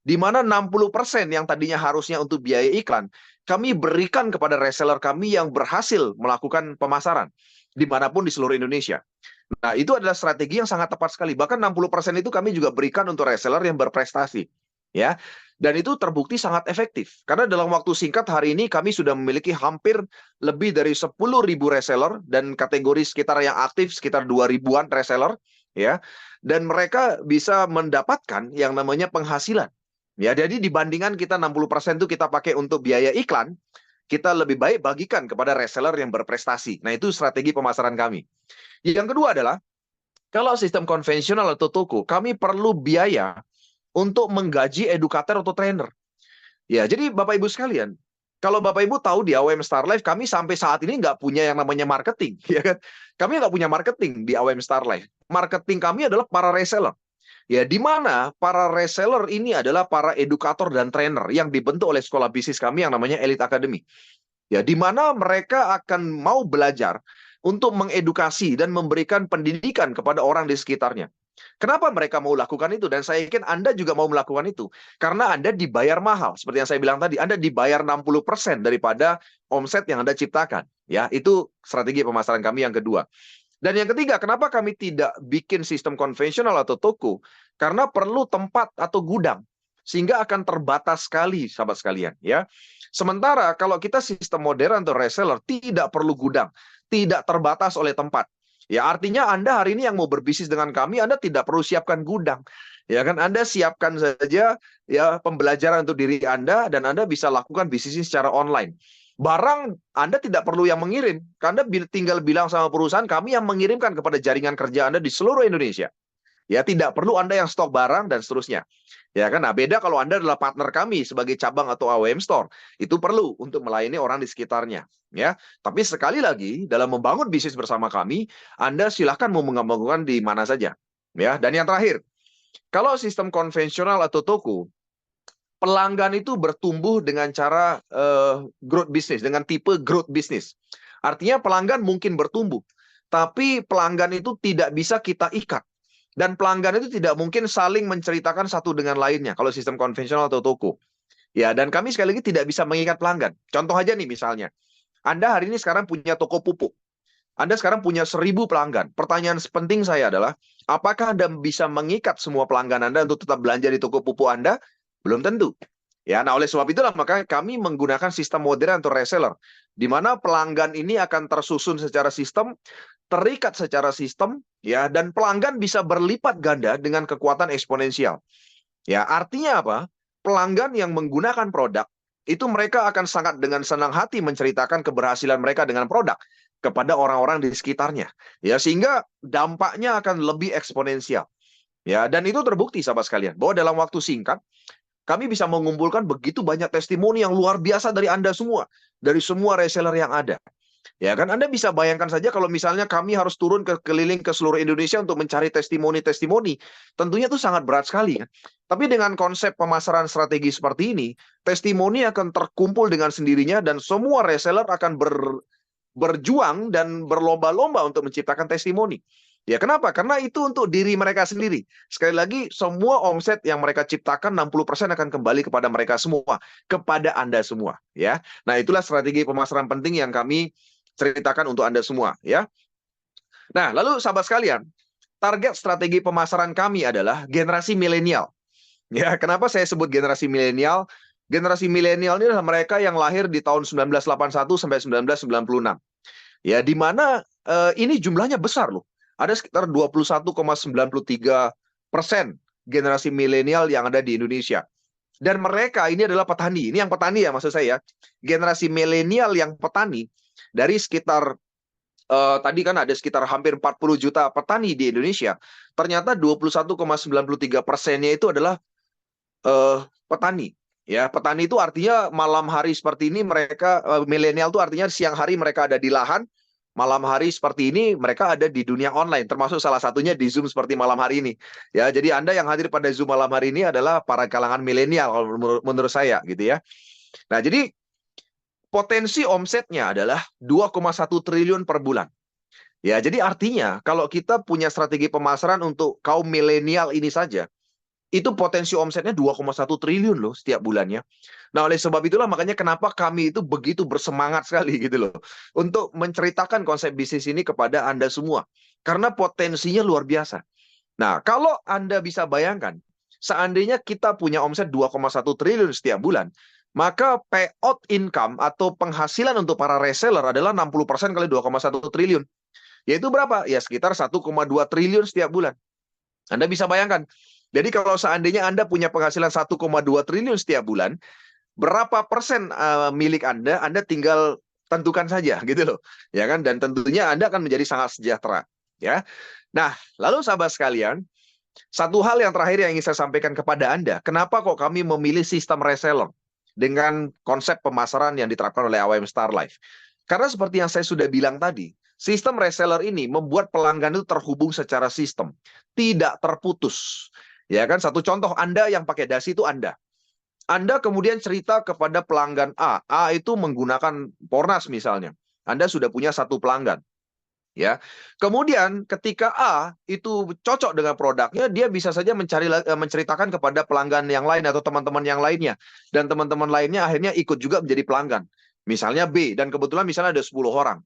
Di mana 60% yang tadinya harusnya untuk biaya iklan, kami berikan kepada reseller kami yang berhasil melakukan pemasaran dimanapun di seluruh Indonesia. Nah, itu adalah strategi yang sangat tepat sekali. Bahkan 60% itu kami juga berikan untuk reseller yang berprestasi. Ya, dan itu terbukti sangat efektif. Karena dalam waktu singkat hari ini kami sudah memiliki hampir lebih dari 10.000 reseller dan kategori sekitar yang aktif sekitar 2.000-an reseller, ya. Dan mereka bisa mendapatkan yang namanya penghasilan. Ya, jadi dibandingkan kita 60% itu kita pakai untuk biaya iklan, kita lebih baik bagikan kepada reseller yang berprestasi. Nah, itu strategi pemasaran kami. Yang kedua adalah, kalau sistem konvensional atau toko, kami perlu biaya untuk menggaji edukator atau trainer. Ya, jadi Bapak Ibu sekalian, kalau Bapak Ibu tahu di AWM Star Life, kami sampai saat ini nggak punya yang namanya marketing. Ya kan? Kami nggak punya marketing di AWM Star Life. Marketing kami adalah para reseller. Ya, di mana para reseller ini adalah para edukator dan trainer yang dibentuk oleh sekolah bisnis kami yang namanya Elite Academy. Ya, di mana mereka akan mau belajar untuk mengedukasi dan memberikan pendidikan kepada orang di sekitarnya. Kenapa mereka mau lakukan itu? Dan saya yakin Anda juga mau melakukan itu. Karena Anda dibayar mahal. Seperti yang saya bilang tadi, Anda dibayar 60% daripada omset yang Anda ciptakan. Ya, itu strategi pemasaran kami yang kedua. Dan yang ketiga, kenapa kami tidak bikin sistem konvensional atau toko? Karena perlu tempat atau gudang. Sehingga akan terbatas sekali, sahabat sekalian. Ya. Sementara kalau kita sistem modern atau reseller, tidak perlu gudang. Tidak terbatas oleh tempat. Ya, artinya Anda hari ini yang mau berbisnis dengan kami, Anda tidak perlu siapkan gudang. Ya kan, Anda siapkan saja ya pembelajaran untuk diri Anda dan Anda bisa lakukan bisnis secara online. Barang Anda tidak perlu yang mengirim. Anda tinggal bilang sama perusahaan, kami yang mengirimkan kepada jaringan kerja Anda di seluruh Indonesia. Ya, tidak perlu Anda yang stok barang dan seterusnya. Ya kan, nah beda kalau Anda adalah partner kami sebagai cabang atau AWM Store. Itu perlu untuk melayani orang di sekitarnya. Ya, tapi sekali lagi, dalam membangun bisnis bersama kami, Anda silahkan mau mengembangkan di mana saja. Ya, dan yang terakhir, kalau sistem konvensional atau toko, pelanggan itu bertumbuh dengan cara growth business, dengan tipe growth business. Artinya pelanggan mungkin bertumbuh, tapi pelanggan itu tidak bisa kita ikat. Dan pelanggan itu tidak mungkin saling menceritakan satu dengan lainnya kalau sistem konvensional atau toko. Ya, dan kami sekali lagi tidak bisa mengikat pelanggan. Contoh aja nih misalnya, Anda hari ini sekarang punya toko pupuk. Anda sekarang punya 1.000 pelanggan. Pertanyaan penting saya adalah, apakah Anda bisa mengikat semua pelanggan Anda untuk tetap belanja di toko pupuk Anda? Belum tentu. Ya, nah oleh sebab itulah maka kami menggunakan sistem modern atau reseller, di mana pelanggan ini akan tersusun secara sistem, terikat secara sistem, ya, dan pelanggan bisa berlipat ganda dengan kekuatan eksponensial. Ya, artinya apa? Pelanggan yang menggunakan produk itu mereka akan sangat dengan senang hati menceritakan keberhasilan mereka dengan produk kepada orang-orang di sekitarnya. Ya, sehingga dampaknya akan lebih eksponensial. Ya, dan itu terbukti sahabat sekalian bahwa dalam waktu singkat kami bisa mengumpulkan begitu banyak testimoni yang luar biasa dari Anda semua, dari semua reseller yang ada. Ya kan, Anda bisa bayangkan saja kalau misalnya kami harus turun ke keliling ke seluruh Indonesia untuk mencari testimoni-testimoni, tentunya itu sangat berat sekali kan. Tapi dengan konsep pemasaran strategi seperti ini, testimoni akan terkumpul dengan sendirinya dan semua reseller akan berjuang dan berlomba-lomba untuk menciptakan testimoni. Ya, kenapa? Karena itu untuk diri mereka sendiri. Sekali lagi, semua omset yang mereka ciptakan 60% akan kembali kepada mereka semua, kepada Anda semua, ya. Nah, itulah strategi pemasaran penting yang kami ceritakan untuk Anda semua, ya. Nah, lalu sahabat sekalian, target strategi pemasaran kami adalah generasi milenial. Ya, kenapa saya sebut generasi milenial? Generasi milenial ini adalah mereka yang lahir di tahun 1981 sampai 1996. Ya, di mana ini jumlahnya besar loh. Ada sekitar 21,93% generasi milenial yang ada di Indonesia. Dan mereka ini adalah petani. Ini yang petani ya maksud saya. Generasi milenial yang petani dari sekitar tadi kan ada sekitar hampir 40 juta petani di Indonesia. Ternyata 21,93%-nya itu adalah petani. Ya, petani itu artinya malam hari seperti ini mereka milenial itu artinya siang hari mereka ada di lahan, malam hari seperti ini mereka ada di dunia online, termasuk salah satunya di Zoom seperti malam hari ini. Ya, jadi Anda yang hadir pada Zoom malam hari ini adalah para kalangan milenial kalau menurut saya gitu ya. Nah, jadi potensi omsetnya adalah 2,1 triliun per bulan. Ya, jadi artinya kalau kita punya strategi pemasaran untuk kaum milenial ini saja, itu potensi omsetnya 2,1 triliun loh setiap bulannya. Nah, oleh sebab itulah makanya kenapa kami itu begitu bersemangat sekali gitu loh untuk menceritakan konsep bisnis ini kepada Anda semua. Karena potensinya luar biasa. Nah, kalau Anda bisa bayangkan, seandainya kita punya omset 2,1 triliun setiap bulan, maka payout income atau penghasilan untuk para reseller adalah 60% kali 2,1 triliun. Yaitu berapa? Ya sekitar 1,2 triliun setiap bulan. Anda bisa bayangkan. Jadi kalau seandainya Anda punya penghasilan 1,2 triliun setiap bulan, berapa persen milik Anda tinggal tentukan saja gitu loh. Ya kan? Dan tentunya Anda akan menjadi sangat sejahtera, ya. Nah, lalu sahabat sekalian, satu hal yang terakhir yang ingin saya sampaikan kepada Anda, kenapa kok kami memilih sistem reseller dengan konsep pemasaran yang diterapkan oleh AWM Star Life? Karena seperti yang saya sudah bilang tadi, sistem reseller ini membuat pelanggan itu terhubung secara sistem, tidak terputus. Ya kan, satu contoh Anda yang pakai dasi itu Anda. Anda kemudian cerita kepada pelanggan A. A itu menggunakan Pornas misalnya. Anda sudah punya satu pelanggan. Ya, kemudian ketika A itu cocok dengan produknya, dia bisa saja menceritakan kepada pelanggan yang lain atau teman-teman yang lainnya, dan teman-teman lainnya akhirnya ikut juga menjadi pelanggan. Misalnya B, dan kebetulan misalnya ada 10 orang.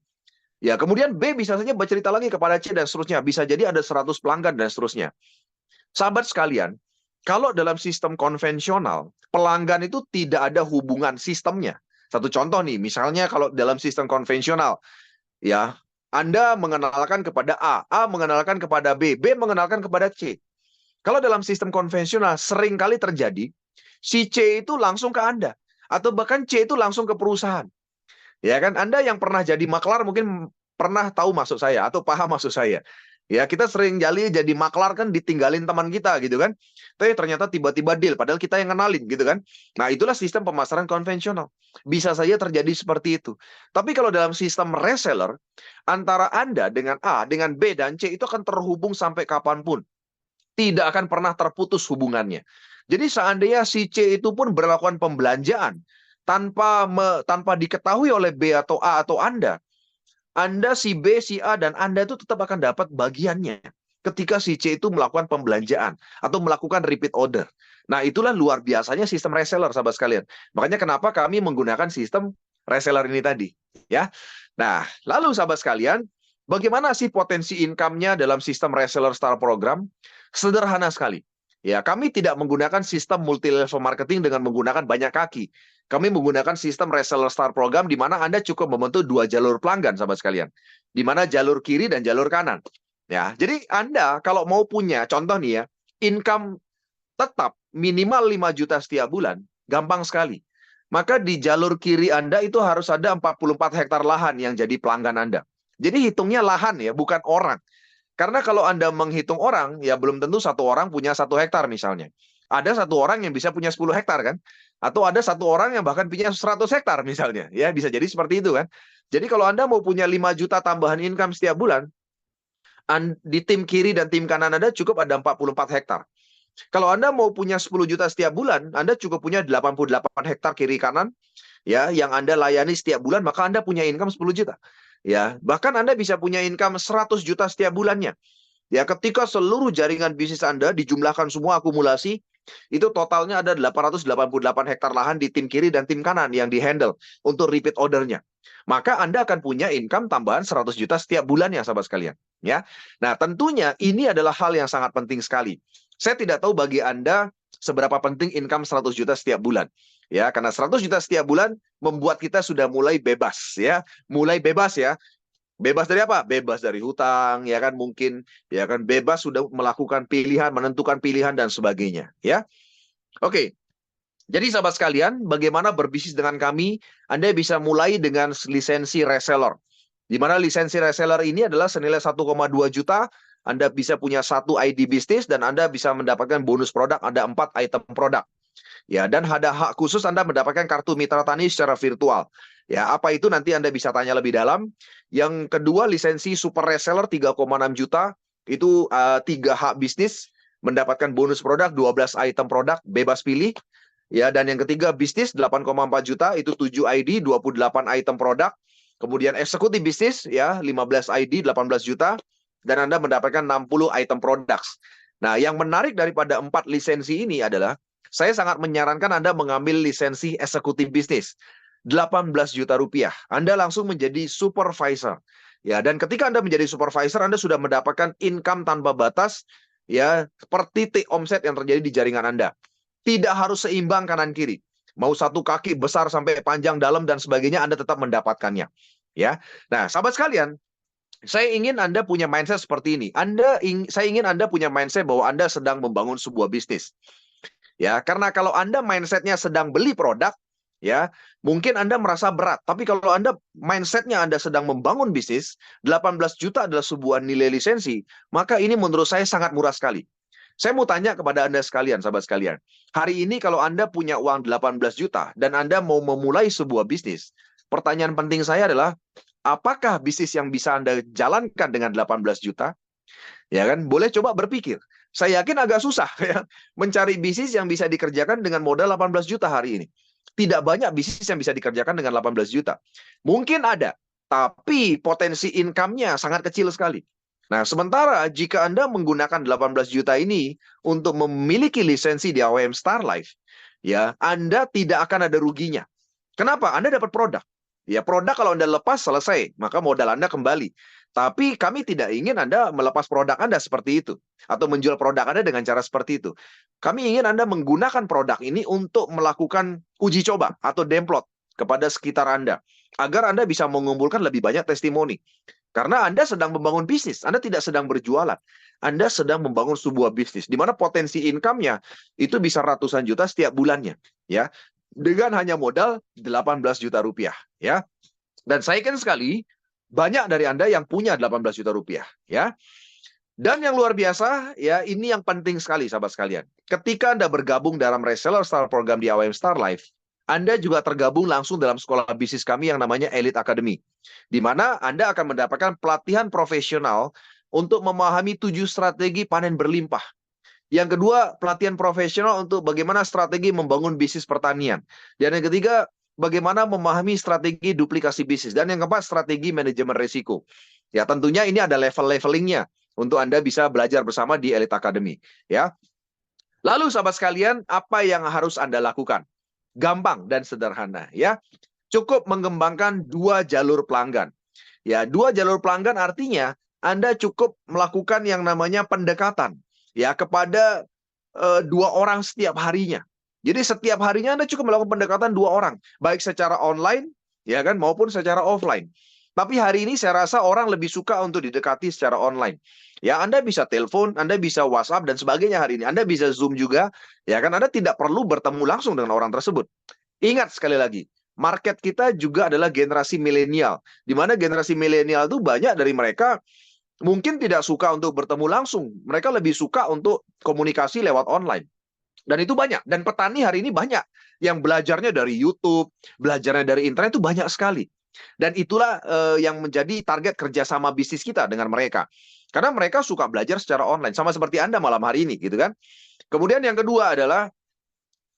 Ya, kemudian B bisa saja bercerita lagi kepada C dan seterusnya. Bisa jadi ada 100 pelanggan dan seterusnya. Sahabat sekalian, kalau dalam sistem konvensional, pelanggan itu tidak ada hubungan sistemnya. Satu contoh nih, misalnya kalau dalam sistem konvensional, ya, Anda mengenalkan kepada A, A mengenalkan kepada B, B mengenalkan kepada C. Kalau dalam sistem konvensional sering kali terjadi, si C itu langsung ke Anda, atau bahkan C itu langsung ke perusahaan. Ya kan, Anda yang pernah jadi maklar mungkin pernah tahu maksud saya atau paham maksud saya. Ya, kita sering jadi maklar kan ditinggalin teman kita gitu kan. Tapi ternyata tiba-tiba deal padahal kita yang kenalin gitu kan. Nah, itulah sistem pemasaran konvensional. Bisa saja terjadi seperti itu. Tapi kalau dalam sistem reseller, antara Anda dengan A, dengan B dan C itu akan terhubung sampai kapanpun. Tidak akan pernah terputus hubungannya. Jadi seandainya si C itu pun berlakukan pembelanjaan tanpa diketahui oleh B atau A atau Anda si B, si A, dan Anda itu tetap akan dapat bagiannya ketika si C itu melakukan pembelanjaan atau melakukan repeat order. Nah, itulah luar biasanya sistem reseller, sahabat sekalian. Makanya kenapa kami menggunakan sistem reseller ini tadi. Ya. Nah, lalu sahabat sekalian, bagaimana sih potensi income-nya dalam sistem reseller star program? Sederhana sekali. Ya, kami tidak menggunakan sistem multi level marketing dengan menggunakan banyak kaki. Kami menggunakan sistem reseller star program di mana Anda cukup membentuk dua jalur pelanggan, sahabat sekalian. Di mana jalur kiri dan jalur kanan. Ya, jadi Anda kalau mau punya, contoh nih ya, income tetap minimal 5 juta setiap bulan, gampang sekali. Maka di jalur kiri Anda itu harus ada 44 hektar lahan yang jadi pelanggan Anda. Jadi hitungnya lahan ya, bukan orang. Karena kalau Anda menghitung orang, ya belum tentu satu orang punya 1 hektar misalnya. Ada satu orang yang bisa punya 10 hektar kan? Atau ada satu orang yang bahkan punya 100 hektar misalnya. Ya bisa jadi seperti itu kan. Jadi kalau Anda mau punya 5 juta tambahan income setiap bulan, di tim kiri dan tim kanan Anda cukup ada 44 hektar. Kalau Anda mau punya 10 juta setiap bulan, Anda cukup punya 88 hektar kiri kanan ya yang Anda layani setiap bulan, maka Anda punya income 10 juta. Ya, bahkan Anda bisa punya income 100 juta setiap bulannya. Ya, ketika seluruh jaringan bisnis Anda dijumlahkan semua akumulasi, itu totalnya ada 888 hektar lahan di tim kiri dan tim kanan yang dihandle untuk repeat ordernya. Maka Anda akan punya income tambahan 100 juta setiap bulannya, sahabat sekalian. Ya, nah tentunya ini adalah hal yang sangat penting sekali. Saya tidak tahu bagi Anda seberapa penting income 100 juta setiap bulan. Ya, karena 100 juta setiap bulan membuat kita sudah mulai bebas ya. Mulai bebas ya. Bebas dari apa? Bebas dari hutang, ya kan, mungkin, ya kan, bebas sudah melakukan pilihan, menentukan pilihan dan sebagainya, ya. Oke. Jadi sahabat sekalian, bagaimana berbisnis dengan kami? Anda bisa mulai dengan lisensi reseller. Di mana lisensi reseller ini adalah senilai 1,2 juta. Anda bisa punya satu ID bisnis dan Anda bisa mendapatkan bonus produk, ada 4 item produk. Ya, dan ada hak khusus Anda mendapatkan kartu mitra tani secara virtual. Ya, apa itu nanti Anda bisa tanya lebih dalam. Yang kedua, lisensi super reseller 3,6 juta. Itu 3 hak bisnis, mendapatkan bonus produk, 12 item produk, bebas pilih. Ya, dan yang ketiga bisnis 8,4 juta, itu 7 ID, 28 item produk. Kemudian eksekutif bisnis ya 15 ID, 18 juta, dan Anda mendapatkan 60 item products. Nah, yang menarik daripada 4 lisensi ini adalah saya sangat menyarankan Anda mengambil lisensi eksekutif bisnis. 18 juta rupiah. Anda langsung menjadi supervisor. Ya, dan ketika Anda menjadi supervisor, Anda sudah mendapatkan income tanpa batas ya, per titik omset yang terjadi di jaringan Anda. Tidak harus seimbang kanan kiri. Mau satu kaki besar sampai panjang dalam dan sebagainya, Anda tetap mendapatkannya. Ya. Nah, sahabat sekalian, saya ingin Anda punya mindset seperti ini. Saya ingin Anda punya mindset bahwa Anda sedang membangun sebuah bisnis. Ya, karena kalau Anda mindsetnya sedang beli produk, ya, mungkin Anda merasa berat. Tapi kalau Anda mindsetnya Anda sedang membangun bisnis, 18 juta adalah sebuah nilai lisensi, maka ini menurut saya sangat murah sekali. Saya mau tanya kepada Anda sekalian, sahabat sekalian. Hari ini kalau Anda punya uang 18 juta dan Anda mau memulai sebuah bisnis, pertanyaan penting saya adalah, apakah bisnis yang bisa Anda jalankan dengan 18 juta? Ya kan, boleh coba berpikir. Saya yakin agak susah ya mencari bisnis yang bisa dikerjakan dengan modal 18 juta hari ini. Tidak banyak bisnis yang bisa dikerjakan dengan 18 juta. Mungkin ada, tapi potensi income-nya sangat kecil sekali. Nah, sementara jika Anda menggunakan 18 juta ini untuk memiliki lisensi di AWM Star Life, ya, Anda tidak akan ada ruginya. Kenapa? Anda dapat produk. Ya, produk kalau Anda lepas selesai, maka modal Anda kembali. Tapi kami tidak ingin Anda melepas produk Anda seperti itu, atau menjual produk Anda dengan cara seperti itu. Kami ingin Anda menggunakan produk ini untuk melakukan uji coba atau demplot kepada sekitar Anda, agar Anda bisa mengumpulkan lebih banyak testimoni. Karena Anda sedang membangun bisnis, Anda tidak sedang berjualan. Anda sedang membangun sebuah bisnis, di mana potensi income-nya itu bisa ratusan juta setiap bulannya. Ya, dengan hanya modal 18 juta rupiah. Ya, dan saya yakin sekali, banyak dari Anda yang punya 18 juta rupiah, ya. Dan yang luar biasa, ya, ini yang penting sekali, sahabat sekalian. Ketika Anda bergabung dalam Reseller Star Program di AWM Star Life, Anda juga tergabung langsung dalam sekolah bisnis kami yang namanya Elite Academy, di mana Anda akan mendapatkan pelatihan profesional untuk memahami 7 strategi panen berlimpah. Yang kedua, pelatihan profesional untuk bagaimana strategi membangun bisnis pertanian. Dan yang ketiga, bagaimana memahami strategi duplikasi bisnis. Dan yang keempat, strategi manajemen risiko. Ya, tentunya ini ada level-levelingnya untuk Anda bisa belajar bersama di Elite Academy. Ya. Lalu sahabat sekalian, apa yang harus Anda lakukan? Gampang dan sederhana. Ya, cukup mengembangkan 2 jalur pelanggan. Ya, 2 jalur pelanggan artinya Anda cukup melakukan yang namanya pendekatan ya kepada 2 orang setiap harinya. Jadi setiap harinya Anda cukup melakukan pendekatan 2 orang, baik secara online ya kan maupun secara offline. Tapi hari ini saya rasa orang lebih suka untuk didekati secara online. Ya, Anda bisa telepon, Anda bisa WhatsApp dan sebagainya hari ini. Anda bisa Zoom juga, ya kan, Anda tidak perlu bertemu langsung dengan orang tersebut. Ingat sekali lagi, market kita juga adalah generasi milenial, di mana generasi milenial itu banyak dari mereka mungkin tidak suka untuk bertemu langsung. Mereka lebih suka untuk komunikasi lewat online. Dan itu banyak. Dan petani hari ini banyak yang belajarnya dari YouTube, belajarnya dari internet itu banyak sekali. Dan itulah yang menjadi target kerjasama bisnis kita dengan mereka. Karena mereka suka belajar secara online, sama seperti Anda malam hari ini, gitu kan. Kemudian yang kedua adalah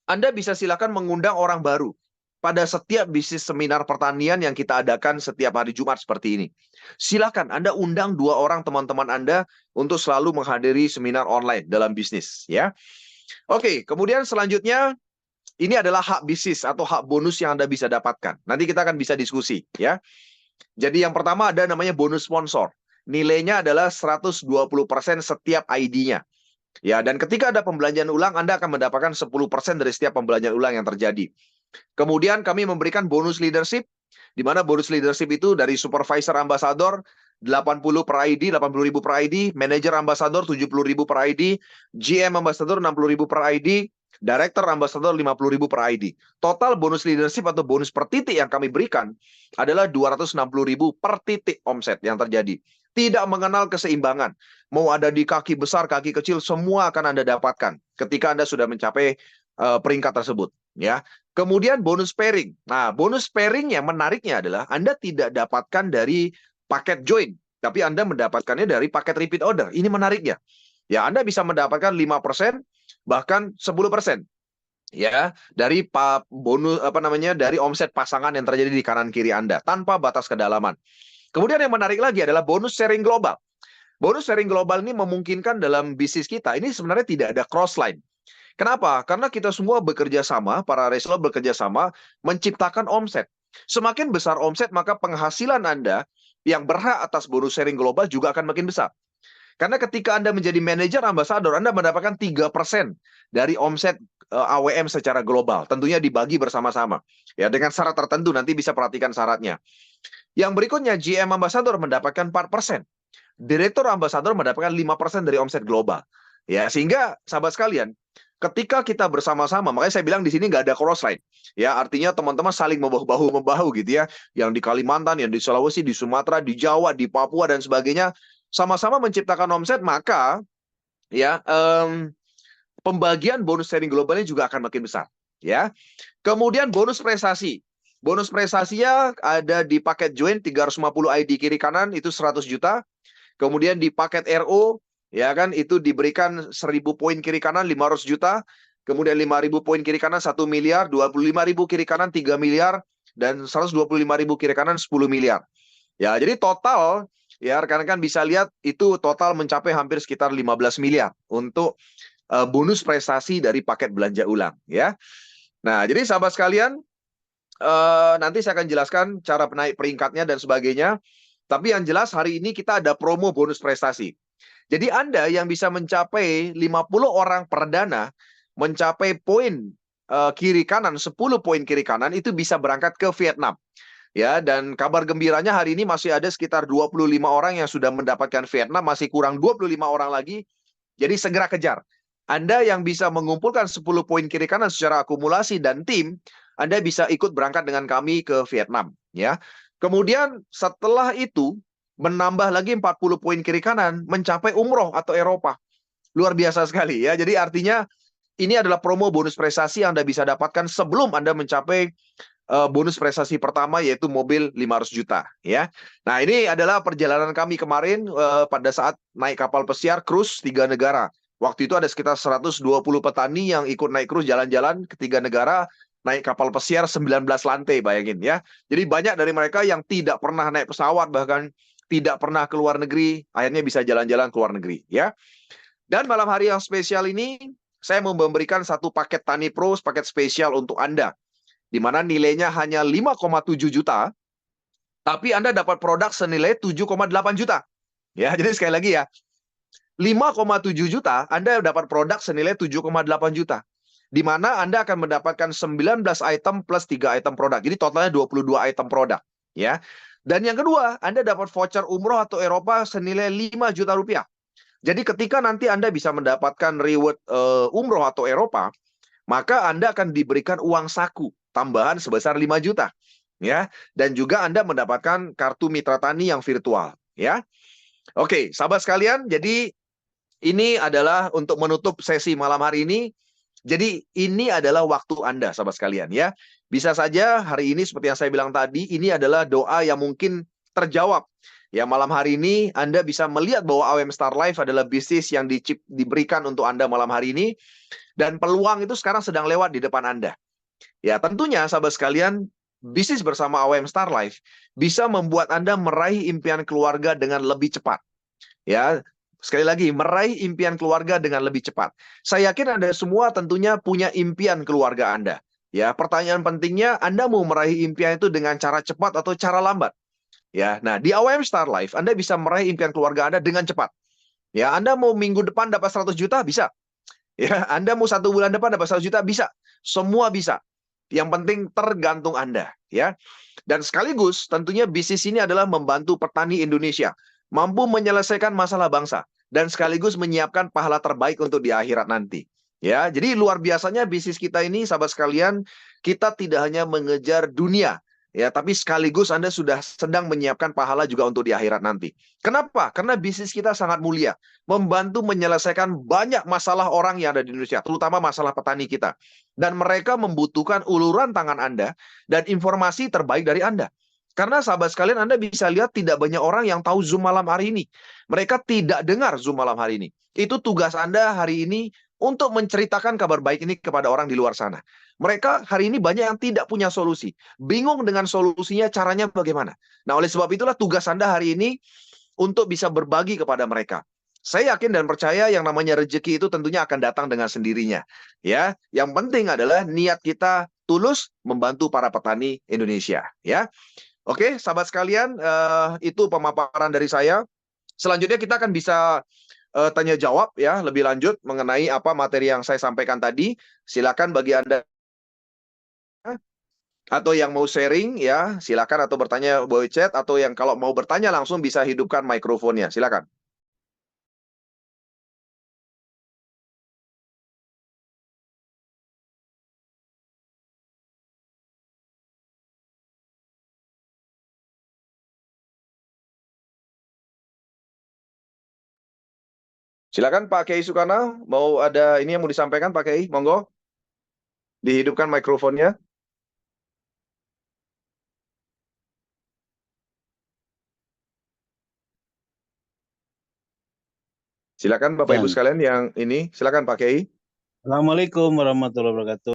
Anda bisa silakan mengundang orang baru pada setiap bisnis seminar pertanian yang kita adakan setiap hari Jumat seperti ini. Silakan Anda undang 2 orang teman-teman Anda untuk selalu menghadiri seminar online dalam bisnis, ya. Oke, kemudian selanjutnya ini adalah hak bisnis atau hak bonus yang Anda bisa dapatkan. Nanti kita akan bisa diskusi, ya. Jadi yang pertama ada namanya bonus sponsor. Nilainya adalah 120% setiap ID-nya. Ya, dan ketika ada pembelanjaan ulang, Anda akan mendapatkan 10% dari setiap pembelanjaan ulang yang terjadi. Kemudian kami memberikan bonus leadership Di mana bonus leadership itu dari supervisor ambassador 80 per ID, 80.000 per ID, manager ambassador 70.000 per ID, GM ambassador 60.000 per ID, director ambassador 50.000 per ID. Total bonus leadership atau bonus per titik yang kami berikan adalah 260.000 per titik omset yang terjadi. Tidak mengenal keseimbangan. Mau ada di kaki besar, kaki kecil, semua akan Anda dapatkan ketika Anda sudah mencapai peringkat tersebut. Ya. Kemudian bonus pairing. Nah, bonus pairing yang menariknya adalah Anda tidak dapatkan dari paket join, tapi Anda mendapatkannya dari paket repeat order. Ini menariknya. Ya, Anda bisa mendapatkan 5%, bahkan 10%. Ya, dari bonus dari omset pasangan yang terjadi di kanan kiri Anda tanpa batas kedalaman. Kemudian yang menarik lagi adalah bonus sharing global. Bonus sharing global ini memungkinkan dalam bisnis kita ini sebenarnya tidak ada cross line. Kenapa? Karena kita semua bekerja sama, para reseller bekerja sama, menciptakan omset. Semakin besar omset, maka penghasilan Anda yang berhak atas bonus sharing global juga akan makin besar. Karena ketika Anda menjadi manajer ambassador, Anda mendapatkan 3% dari omset AWM secara global. Tentunya dibagi bersama-sama. Ya, dengan syarat tertentu, nanti bisa perhatikan syaratnya. Yang berikutnya, GM ambassador mendapatkan 4%. Direktur ambassador mendapatkan 5% dari omset global. Ya, sehingga sahabat sekalian, ketika kita bersama-sama, makanya saya bilang di sini nggak ada cross line. Ya, artinya teman-teman saling membahu-membahu gitu ya. Yang di Kalimantan, yang di Sulawesi, di Sumatera, di Jawa, di Papua dan sebagainya, sama-sama menciptakan omset, maka ya pembagian bonus sharing globalnya juga akan makin besar. Ya. Kemudian bonus prestasi. Bonus prestasinya ada di paket join 350 ID kiri kanan itu 100 juta. Kemudian di paket RO ya kan itu diberikan 1000 poin kiri kanan 500 juta. Kemudian 5.000 poin kiri kanan 1 miliar, 25.000 kiri kanan 3 miliar dan 125.000 kiri kanan 10 miliar. Ya, jadi total ya rekan-rekan bisa lihat itu total mencapai hampir sekitar 15 miliar untuk bonus prestasi dari paket belanja ulang ya. Nah, jadi sahabat sekalian, nanti saya akan jelaskan cara naik peringkatnya dan sebagainya. Tapi yang jelas hari ini kita ada promo bonus prestasi. Jadi Anda yang bisa mencapai 50 orang perdana, mencapai poin kiri kanan, 10 poin kiri kanan, itu bisa berangkat ke Vietnam. Ya, dan kabar gembiranya hari ini masih ada sekitar 25 orang yang sudah mendapatkan Vietnam, masih kurang 25 orang lagi. Jadi segera kejar. Anda yang bisa mengumpulkan 10 poin kiri kanan secara akumulasi dan tim, Anda bisa ikut berangkat dengan kami ke Vietnam. Ya. Kemudian setelah itu, menambah lagi 40 poin kiri kanan, mencapai umroh atau Eropa. Luar biasa sekali ya. Jadi artinya ini adalah promo bonus prestasi yang Anda bisa dapatkan sebelum Anda mencapai bonus prestasi pertama yaitu mobil 500 juta ya. Nah, ini adalah perjalanan kami kemarin pada saat naik kapal pesiar cruise 3 negara. Waktu itu ada sekitar 120 petani yang ikut naik cruise jalan-jalan ke 3 negara, naik kapal pesiar 19 lantai, bayangin ya. Jadi banyak dari mereka yang tidak pernah naik pesawat, bahkan tidak pernah ke luar negeri, akhirnya bisa jalan-jalan ke luar negeri ya. Dan malam hari yang spesial ini saya mau memberikan satu paket Tani Pro, paket spesial untuk Anda, di mana nilainya hanya 5,7 juta, tapi Anda dapat produk senilai 7,8 juta. Ya, jadi sekali lagi ya, 5,7 juta, Anda dapat produk senilai 7,8 juta. Di mana Anda akan mendapatkan 19 item plus 3 item produk. Jadi totalnya 22 item produk. Ya. Dan yang kedua, Anda dapat voucher umroh atau Eropa senilai 5 juta rupiah. Jadi ketika nanti Anda bisa mendapatkan reward umroh atau Eropa, maka Anda akan diberikan uang saku tambahan sebesar 5 juta. Ya, dan juga Anda mendapatkan kartu Mitra Tani yang virtual, ya. Oke, sahabat sekalian, jadi ini adalah untuk menutup sesi malam hari ini. Jadi ini adalah waktu Anda, sahabat sekalian, ya. Bisa saja hari ini seperti yang saya bilang tadi, ini adalah doa yang mungkin terjawab. Ya, malam hari ini Anda bisa melihat bahwa AWM Star Life adalah bisnis yang diberikan untuk Anda malam hari ini. Dan peluang itu sekarang sedang lewat di depan Anda. Ya, tentunya sahabat sekalian, bisnis bersama AWM Star Life bisa membuat Anda meraih impian keluarga dengan lebih cepat. Ya, sekali lagi, meraih impian keluarga dengan lebih cepat. Saya yakin Anda semua tentunya punya impian keluarga Anda. Ya, pertanyaan pentingnya, Anda mau meraih impian itu dengan cara cepat atau cara lambat? Ya, nah di AWM Star Life Anda bisa meraih impian keluarga Anda dengan cepat. Ya, Anda mau minggu depan dapat 100 juta bisa. Ya, Anda mau 1 bulan depan dapat 100 juta bisa. Semua bisa. Yang penting tergantung Anda, ya. Dan sekaligus tentunya bisnis ini adalah membantu petani Indonesia mampu menyelesaikan masalah bangsa dan sekaligus menyiapkan pahala terbaik untuk di akhirat nanti. Ya, jadi luar biasanya bisnis kita ini, sahabat sekalian, kita tidak hanya mengejar dunia, ya, tapi sekaligus Anda sudah sedang menyiapkan pahala juga untuk di akhirat nanti. Kenapa? Karena bisnis kita sangat mulia, membantu menyelesaikan banyak masalah orang yang ada di Indonesia, terutama masalah petani kita. Dan mereka membutuhkan uluran tangan Anda dan informasi terbaik dari Anda. Karena sahabat sekalian, Anda bisa lihat tidak banyak orang yang tahu Zoom malam hari ini. Mereka tidak dengar Zoom malam hari ini. Itu tugas Anda hari ini untuk menceritakan kabar baik ini kepada orang di luar sana. Mereka hari ini banyak yang tidak punya solusi. Bingung dengan solusinya, caranya bagaimana. Nah, oleh sebab itulah tugas Anda hari ini untuk bisa berbagi kepada mereka. Saya yakin dan percaya yang namanya rezeki itu tentunya akan datang dengan sendirinya. Ya, yang penting adalah niat kita tulus membantu para petani Indonesia. Ya, oke, sahabat sekalian, itu pemaparan dari saya. Selanjutnya kita akan bisa tanya jawab ya lebih lanjut mengenai apa materi yang saya sampaikan tadi. Silakan bagi Anda atau yang mau sharing ya, silakan atau bertanya boleh chat atau yang kalau mau bertanya langsung bisa hidupkan mikrofonnya. Silakan. Silakan Pak Kiai Sukana, mau ada ini yang mau disampaikan Pak Kiai, monggo dihidupkan mikrofonnya. Silakan Bapak Ibu Dan sekalian yang ini, silakan Pak Kiai. Assalamualaikum warahmatullahi wabarakatuh.